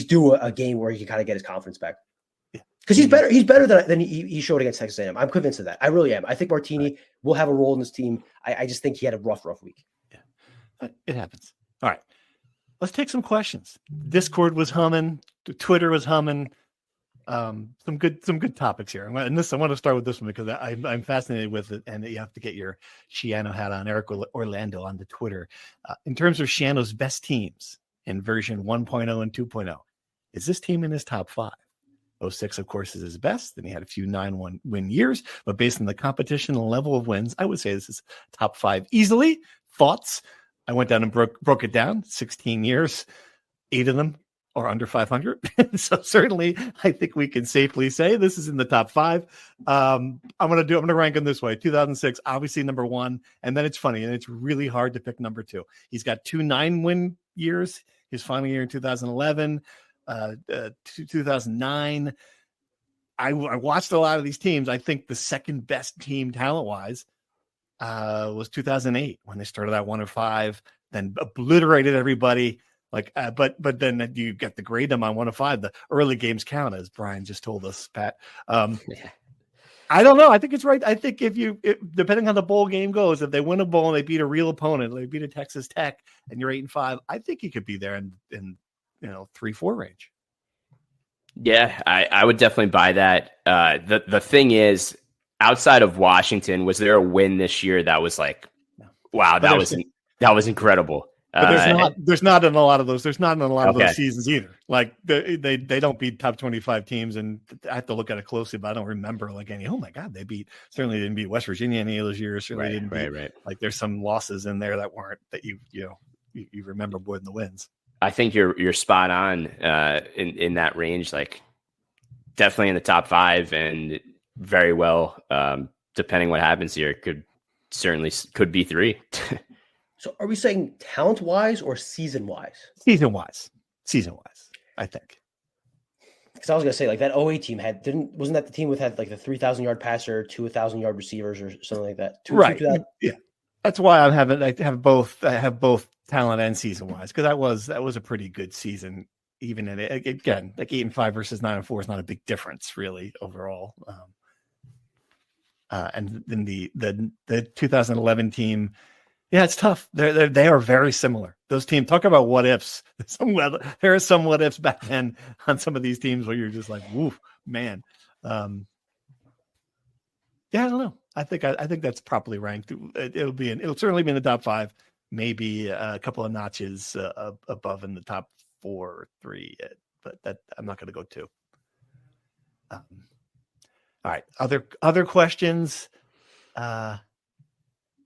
due a game where he can kind of get his confidence back. Because he's better. He's better than he showed against Texas A&M. I'm convinced of that. I really am. I think Martini will have a role in this team. I just think he had a rough week. Yeah, it happens. All right. Let's take some questions. Discord was humming. Twitter was humming. Some good topics here. I want to start with this one because I'm fascinated with it, and you have to get your Shiano hat on. Eric Orlando on the Twitter. In terms of Shiano's best teams in version 1.0 and 2.0, is this team in his top 5? 06, of course, is his best. Then he had a few 9-1 win years, but based on the competition and level of wins, I would say this is top 5 easily. Thoughts? I went down and broke it down. 16 years, 8 of them are under 500. So certainly, I think we can safely say this is in the top 5. I'm going to rank him this way. 2006, obviously number 1, and then it's funny, and it's really hard to pick number 2. He's got 2 9-win years. His final year in 2011. 2009. I watched a lot of these teams. I think the second best team talent-wise was 2008 when they started at 105, then obliterated everybody. But then you get the grade them on 105. The early games count, as Brian just told us, Pat. I don't know. I think it's right. I think depending on the bowl game goes, if they win a bowl and they beat a real opponent, they beat a Texas Tech, and you're 8-5, I think he could be there in 3-4 range. Yeah, I would definitely buy that. The thing is, outside of Washington, was there a win this year that was like, wow, that was incredible? But there's not in a lot of those. There's not in a lot of Okay. those seasons either. Like they don't beat top 25 teams, and I have to look at it closely. But I don't remember like any. Oh my God, certainly didn't beat West Virginia any of those years. Certainly didn't beat. Right. Like there's some losses in there that weren't that you remember more than the wins. I think you're spot on in that range. Like definitely in the top 5, and very well. Depending what happens here, could be 3. So are we saying talent-wise or season-wise? Season-wise, I think. Because I was gonna say like that 08 team wasn't that the team had like the 3,000-yard passer, 2,000-yard receivers or something like that? Right. Yeah. That's why I have both talent and season-wise, because that was a pretty good season. Even in it again, like 8-5 versus 9-4 is not a big difference really overall. And then the 2011 team. Yeah, it's tough. They are very similar. Those teams, talk about what ifs. There are some what ifs back then on some of these teams where you're just like, woof, man. Yeah, I don't know. I think that's properly ranked. It'll certainly be in the top 5, maybe a couple of notches above in the top 4 or 3. But that I'm not going to go 2. All right, other questions.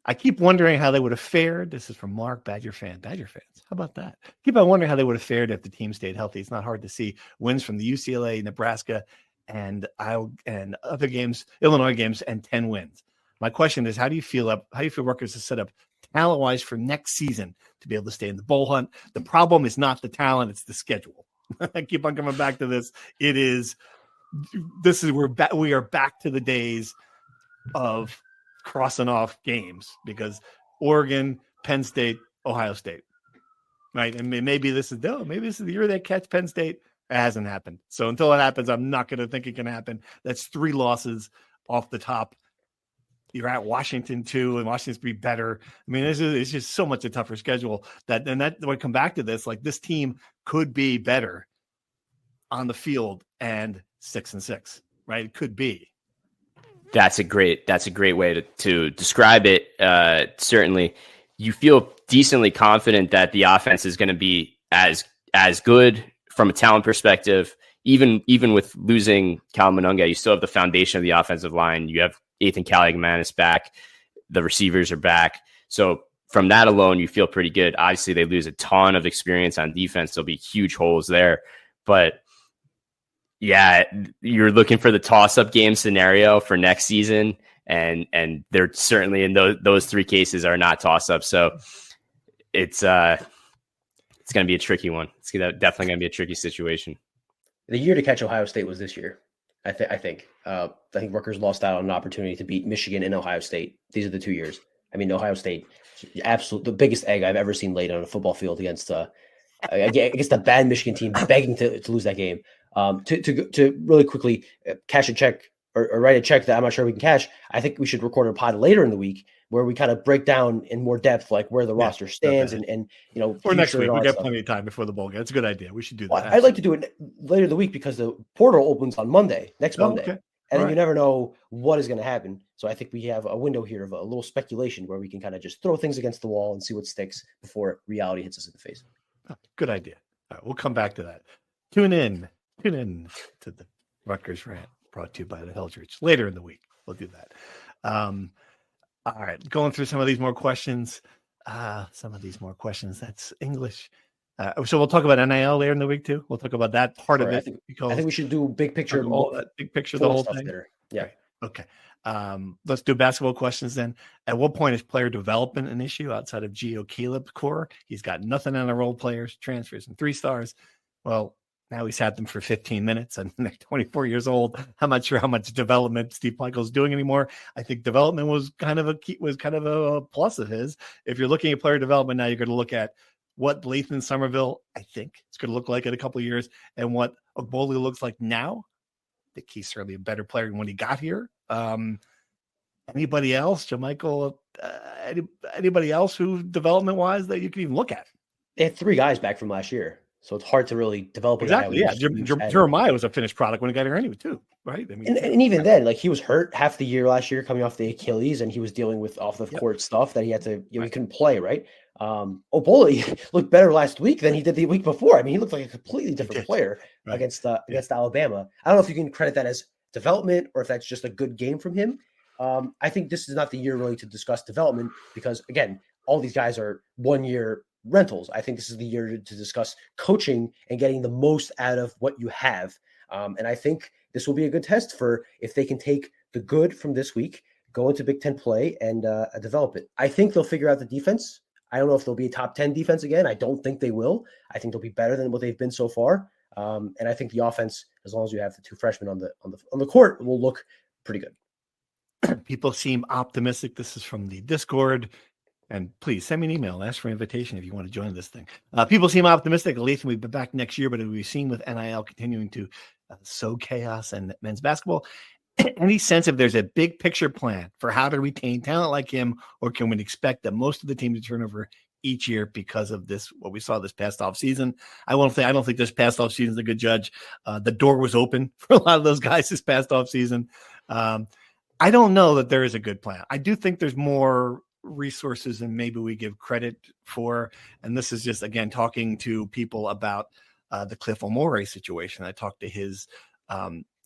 I keep wondering how they would have fared. This is from Mark, Badger fans. How about that? Keep on wondering how they would have fared if the team stayed healthy. It's not hard to see wins from the UCLA, Nebraska, and other games, Illinois games, and 10 wins. My question is, how do you feel Rutgers is set up talent-wise for next season to be able to stay in the bowl hunt? The problem is not the talent; it's the schedule. I keep on coming back to this. We are back to the days of crossing off games because Oregon, Penn State, Ohio State, right? And maybe this is the year they catch Penn State. It hasn't happened. So until it happens, I'm not going to think it can happen. That's 3 losses off the top. You're at Washington too, and Washington's be better. I mean, it's just so much a tougher schedule that would come back to this. Like this team could be better on the field and 6-6, right? It could be. That's a great way to describe it. Certainly, you feel decently confident that the offense is going to be as good from a talent perspective. Even with losing Cal Monunga, you still have the foundation of the offensive line. You have Ethan Kaliakmanis back. The receivers are back. So from that alone, you feel pretty good. Obviously, they lose a ton of experience on defense. There'll be huge holes there. But yeah, you're looking for the toss-up game scenario for next season, and they're certainly in those 3 cases are not toss-ups. So it's going to be a tricky one. It's definitely going to be a tricky situation. The year to catch Ohio State was this year. I think Rutgers lost out on an opportunity to beat Michigan and Ohio State. These are the 2 years. I mean, Ohio State, the biggest egg I've ever seen laid on a football field against the bad Michigan team, begging to lose that game. To really quickly cash a check or write a check that I'm not sure we can cash. I think we should record a pod later in the week where we kind of break down in more depth, like where the roster stands and or next week. We got plenty of time before the bowl game. That's a good idea. We should do that. Well, I'd like to do it later in the week because the portal opens on next Monday. Okay. And then you never know what is going to happen. So I think we have a window here of a little speculation where we can kind of just throw things against the wall and see what sticks before reality hits us in the face. Good idea. All right, we'll come back to that. Tune in to the Rutgers Rant, brought to you by the Eldridge. Later in the week, we'll do that. All right, going through some of these more questions. That's English. So we'll talk about NIL later in the week too. We'll talk about that part of it. I think we should do big picture, the whole thing. There. Yeah. Okay. Let's do basketball questions then. At what point is player development an issue outside of Gio Caleb's core? He's got nothing on the role players, transfers, and 3 stars. Well, now he's had them for 15 minutes and they're 24 years old. I'm not sure how much development Steve Michael's doing anymore. I think development was kind of a plus of his. If you're looking at player development now, you're going to look at what Lathan Somerville, I think, is going to look like in a couple of years, and what Ogboli looks like now. I think he's certainly a better player than when he got here. Anybody else, JaMichael? Anybody else who development-wise that you can even look at? They had 3 guys back from last year. So it's hard to really develop. Exactly. Yeah. Jeremiah was a finished product when he got here anyway, too. right? I mean, And even then, like he was hurt half the year last year coming off the Achilles, and he was dealing with off the court stuff that he had to, he couldn't play, right? Obola looked better last week than he did the week before. I mean, he looked like a completely different player against Alabama. I don't know if you can credit that as development or if that's just a good game from him. I think this is not the year really to discuss development because, again, all these guys are 1 year rentals. I think this is the year to discuss coaching and getting the most out of what you have. And I think this will be a good test for if they can take the good from this week, go into Big Ten play, and develop it. I think they'll figure out the defense. I don't know if they'll be a top 10 defense again. I don't think they will. I think they'll be better than what they've been so far. And I think the offense, as long as you have the two freshmen on the court, will look pretty good. People seem optimistic. This is from the Discord. And please send me an email. Ask for an invitation if you want to join this thing. People seem optimistic. Latham will be back next year, but it will be seen with NIL continuing to sow chaos in men's basketball. Any sense if there's a big picture plan for how to retain talent like him, or can we expect that most of the team to turn over each year because of this, what we saw this past off season? I don't think this past off season is a good judge. The door was open for a lot of those guys this past off season. I don't know that there is a good plan. I do think there's more resources and maybe we give credit for, and this is just again talking to people about the Cliff O'More situation. I talked to his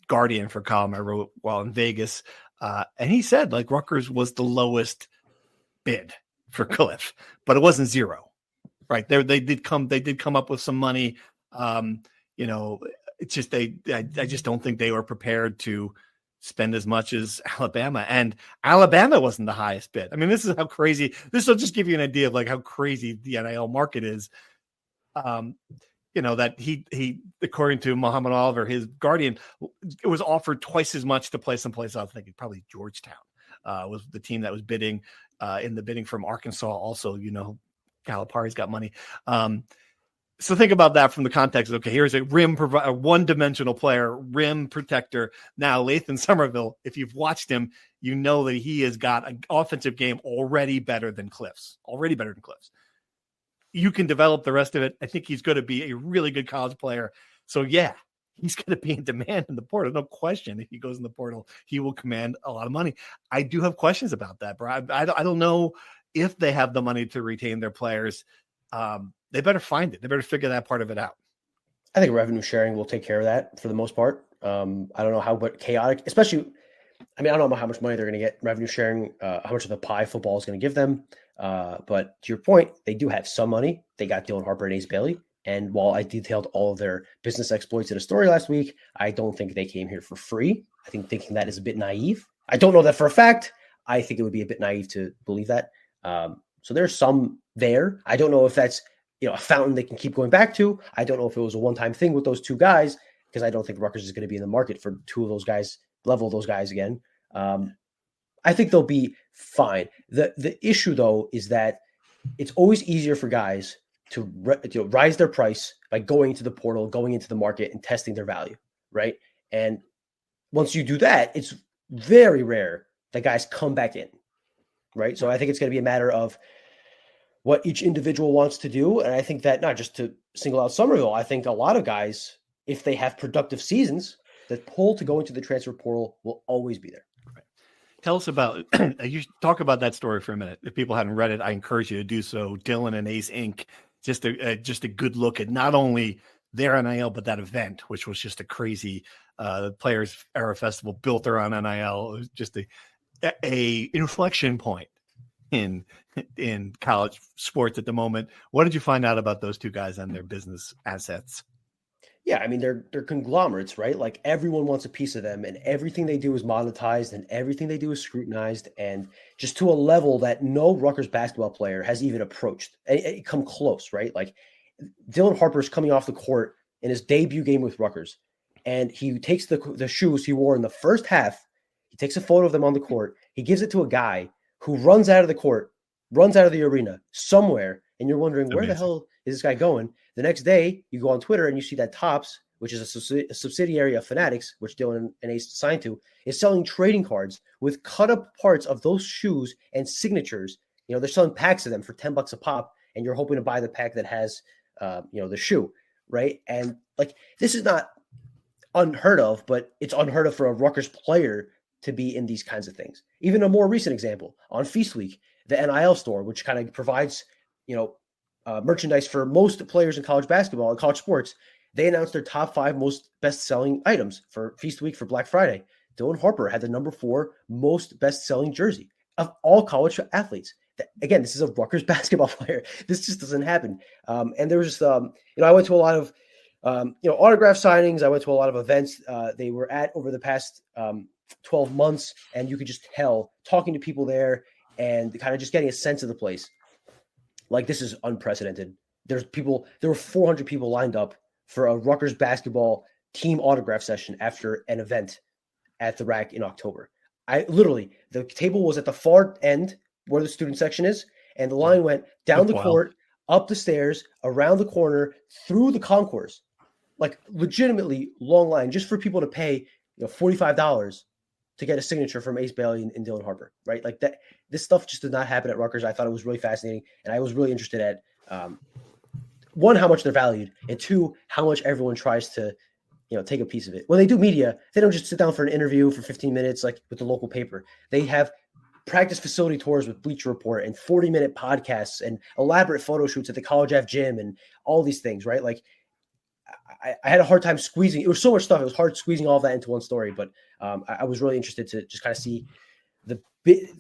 guardian for a column I wrote while in Vegas, and he said like Rutgers was the lowest bid for Cliff, but it wasn't zero, right? They did come up with some money. It's just I just don't think they were prepared to spend as much as Alabama, and Alabama wasn't the highest bid. I mean, this is how crazy. This will just give you an idea of like how crazy the NIL market is. That he according to Muhammad Oliver, his guardian, it was offered twice as much to play someplace else. I think probably Georgetown was the team that was bidding in the bidding from Arkansas. Also, Calipari's got money. So think about that from the context. Okay, here's a a one-dimensional player, rim protector. Now, Lathan Somerville, if you've watched him, you know that he has got an offensive game already better than Cliff's. You can develop the rest of it. I think he's going to be a really good college player. So, yeah, he's going to be in demand in the portal. No question. If he goes in the portal, he will command a lot of money. I do have questions about that, bro. I don't know if they have the money to retain their players. They better find it. They better figure that part of it out. I think revenue sharing will take care of that for the most part. I don't know but chaotic, especially, I don't know how much money they're going to get revenue sharing, how much of the pie football is going to give them. But to your point, they do have some money. They got Dylan Harper and Ace Bailey. And while I detailed all of their business exploits in a story last week, I don't think they came here for free. I think thinking that is a bit naive. I don't know that for a fact. I think it would be a bit naive to believe that. So there's some there. I don't know if that's a fountain they can keep going back to. I don't know if it was a one-time thing with those two guys, because I don't think Rutgers is going to be in the market for two of those guys, level of those guys again. I think they'll be fine. The issue, though, is that it's always easier for guys to rise their price by going into the portal, going into the market, and testing their value, right? And once you do that, it's very rare that guys come back in, right? So I think it's going to be a matter of what each individual wants to do. And I think that, not just to single out Somerville, I think a lot of guys, if they have productive seasons, the pull to go into the transfer portal will always be there. Right. Tell us about, you talk about that story for a minute. If people hadn't read it, I encourage you to do so. Dylan and Ace Inc. Just a good look at not only their NIL, but that event, which was just a crazy Players Era Festival built around NIL. It was just a inflection point in college sports at the moment. What did you find out about those two guys and their business assets? Yeah, they're conglomerates, right? Like everyone wants a piece of them, and everything they do is monetized, and everything they do is scrutinized, and just to a level that no Rutgers basketball player has even approached. It come close, right? Like Dylan Harper's coming off the court in his debut game with Rutgers, and he takes the shoes he wore in the first half. He takes a photo of them on the court. He gives it to a guy who runs out of the court, runs out of the arena somewhere, and you're wondering, where the hell is this guy going? The next day, you go on Twitter and you see that Topps, which is a subsidiary of Fanatics, which Dylan and Ace signed to, is selling trading cards with cut-up parts of those shoes and signatures. They're selling packs of them for $10 a pop, and you're hoping to buy the pack that has, the shoe, right? And like, this is not unheard of, but it's unheard of for a Rutgers player to be in these kinds of things. Even a more recent example on Feast Week, the NIL store, which kind of provides, merchandise for most players in college basketball and college sports, they announced their top 5 most best-selling items for Feast Week for Black Friday. Dylan Harper had the number 4 most best-selling jersey of all college athletes. Again, this is a Rutgers basketball player. This just doesn't happen. And there was just, I went to a lot of, autograph signings. I went to a lot of events they were at over the past 12 months, and you could just tell talking to people there and kind of just getting a sense of the place. Like, this is unprecedented. There were 400 people lined up for a Rutgers basketball team autograph session after an event at the Rack in October. The table was at the far end where the student section is, and the line went down the court, up the stairs, around the corner, through the concourse. Like, legitimately long line just for people to pay $45 to get a signature from Ace Bailey and Dylan Harper, right? Like that. This stuff just did not happen at Rutgers. I thought it was really fascinating, and I was really interested at one, how much they're valued, and 2, how much everyone tries to take a piece of it. When they do media, they don't just sit down for an interview for 15 minutes like with the local paper. They have practice facility tours with Bleacher Report and 40-minute podcasts and elaborate photo shoots at the College Ave gym and all these things, right? Like, I had a hard time squeezing. It was so much stuff. It was hard squeezing all of that into one story, but I was really interested to just kind of see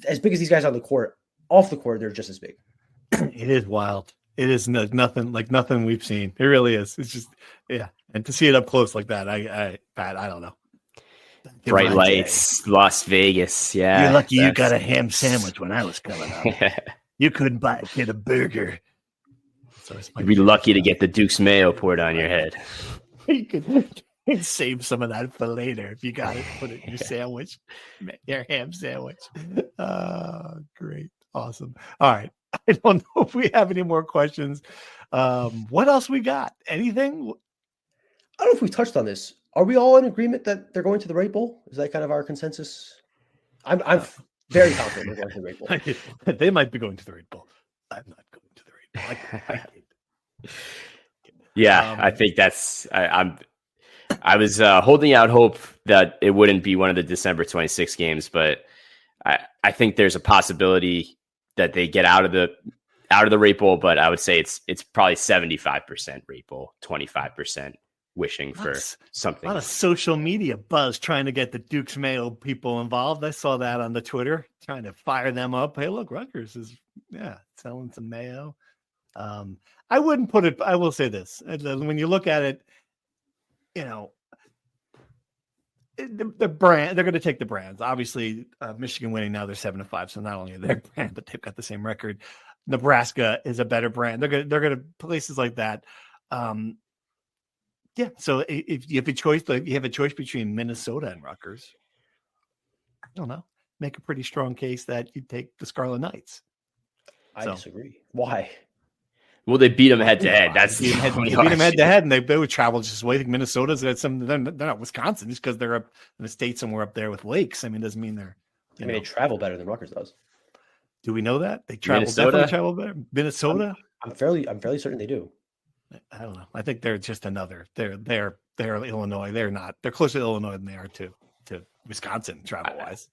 as big as these guys on the court, off the court, they're just as big. It is wild. It is nothing we've seen. It really is. It's just, yeah. And to see it up close like that, I don't know. Bright lights, Las Vegas. Yeah. You're lucky you got a ham sandwich when I was coming up. You couldn't get a burger. So you'd be lucky to get the Duke's mayo poured on your head. You could save some of that for later if you got it. Put it in your sandwich, your ham sandwich. Great. Awesome. All right. I don't know if we have any more questions. What else we got? Anything? I don't know if we touched on this. Are we all in agreement that they're going to the Rate Bowl? Is that kind of our consensus? I'm very confident they're going to the Rate Bowl. They might be going to the Rate Bowl. I'm not going to the Rate Bowl. Yeah, I think that's. I was holding out hope that it wouldn't be one of the December 26 games, but I think there's a possibility that they get out of the Rate Bowl. But I would say it's probably 75% Rate Bowl, 25% wishing for something. A lot of social media buzz trying to get the Duke's Mayo people involved. I saw that on the Twitter, trying to fire them up. Hey, look, Rutgers is selling some mayo. I wouldn't put it. I will say this: when you look at it, the brand. They're going to take the brands. Obviously, Michigan winning now. They're 7-5, so not only are they a brand, but they've got the same record. Nebraska is a better brand. They're going to places like that. Yeah. So if you have a choice, between Minnesota and Rutgers. I don't know. Make a pretty strong case that you take the Scarlet Knights. I disagree. Why? Well, they beat them head to head. They beat them head to head, and they would travel just away. I think Minnesota's got some. They're not Wisconsin just because they're up in a state somewhere up there with lakes. I mean, doesn't mean they're. They travel better than Rutgers does. Do we know that they definitely travel better? Minnesota. I'm fairly certain they do. I don't know. I think they're just another. They're Illinois. They're not. They're closer to Illinois than they are to Wisconsin travel wise.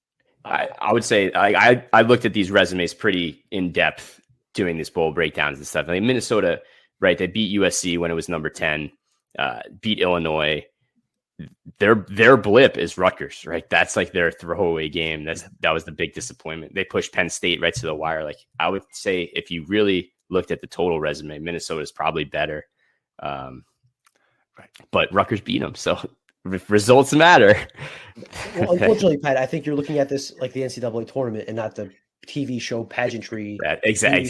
I would say I looked at these resumes pretty in depth doing this bowl breakdowns and stuff. I mean, Minnesota, right? They beat USC when it was number 10. Beat Illinois. Their blip is Rutgers, right? That's like their throwaway game. That was the big disappointment. They pushed Penn State right to the wire. Like, I would say if you really looked at the total resume, Minnesota is probably better. Right. But Rutgers beat them. So results matter. Well, unfortunately, Pat, I think you're looking at this like the NCAA tournament and not the TV show pageantry. Exactly.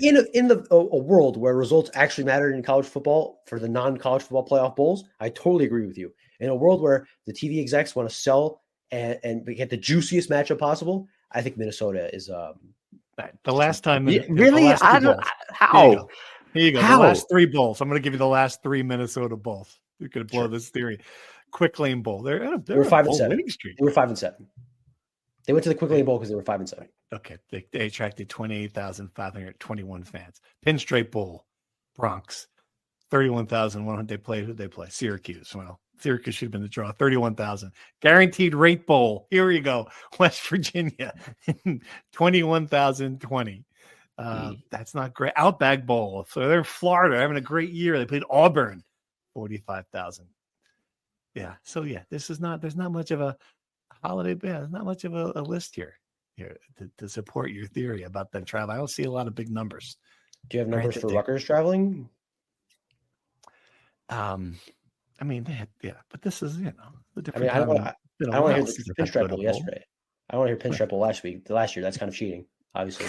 In a world where results actually mattered in college football for the non-college football playoff bowls, I totally agree with you. In a world where the TV execs want to sell and get the juiciest matchup possible, I think Minnesota is the last time. Really? How? Here you go. The last 3 bowls. I'm going to give you the last 3 Minnesota bowls. You could blow this theory. Quick Lane Bowl. They're 5-7 winning streak. They were 5-7. They went to the Quick Lane Bowl because they were 5-7. Okay, they attracted 28,521 fans. Pinstripe Bowl, Bronx, 31,100. They played. Who'd they play? Syracuse. Well, Syracuse should have been the draw. 31,000. Guaranteed rate bowl. Here you go. West Virginia. 21,020. That's not great. Outback Bowl. So they're in Florida having a great year. They played Auburn. 45,000. Yeah. So yeah, there's not much of a holiday. Yeah, there's not much of a list here to support your theory about them travel. I don't see a lot of big numbers. Do you have numbers for Rutgers traveling? I mean, but this is, the I different. mean, I don't want to hear the pinstripe bowl yesterday. I don't want to hear pinstripe bowl last year. That's kind of cheating, obviously.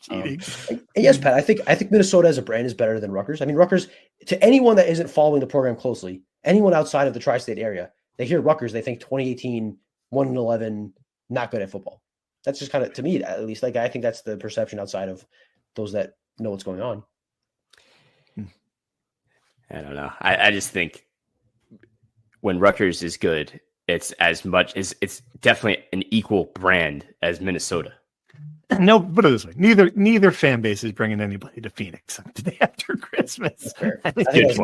Cheating. And yes, Pat, I think Minnesota as a brand is better than Rutgers. I mean, Rutgers, to anyone that isn't following the program closely, anyone outside of the tri-state area, they hear Rutgers, they think 2018, 1-11, not good at football. That's just kind of, to me, at least, like, I think that's the perception outside of those that know what's going on. I don't know. I just think when Rutgers is good, it's it's definitely an equal brand as Minnesota. No, put it this way: neither fan base is bringing anybody to Phoenix the day after Christmas. I think Good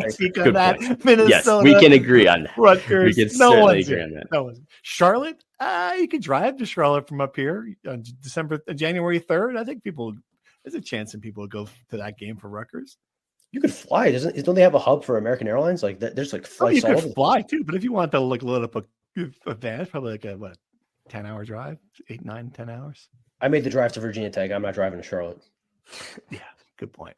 point. Minnesota, yes, we can agree on that. Rutgers, we can certainly agree on that. No one's. Charlotte, you can drive to Charlotte from up here on January 3rd. I think there's a chance some people will go to that game for Rutgers. You could fly. Don't they have a hub for American Airlines? Like there's like flights all over. You could fly too, but if you want to load up a van, it's probably like a 10-hour drive, 8, 9, 10 hours. I made the drive to Virginia Tech. I'm not driving to Charlotte. Yeah, good point.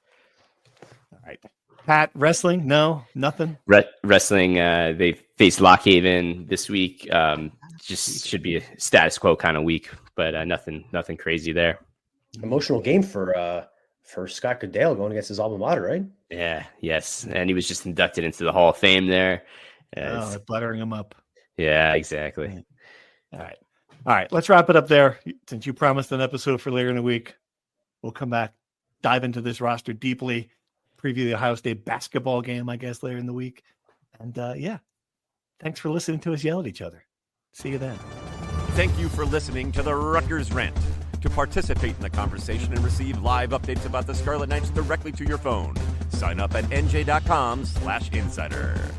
All right. Pat, wrestling? No, nothing. Wrestling, they face Lock Haven this week. Just should be a status quo kind of week, but nothing crazy there. Emotional game for Scott Goodale going against his alma mater, right? Yeah, yes. And he was just inducted into the Hall of Fame there. They're buttering him up. Yeah, exactly. All right, let's wrap it up there. Since you promised an episode for later in the week, we'll come back, dive into this roster deeply, preview the Ohio State basketball game, I guess, later in the week. And thanks for listening to us yell at each other. See you then. Thank you for listening to the Rutgers Rant. To participate in the conversation and receive live updates about the Scarlet Knights directly to your phone, sign up at NJ.com/insider.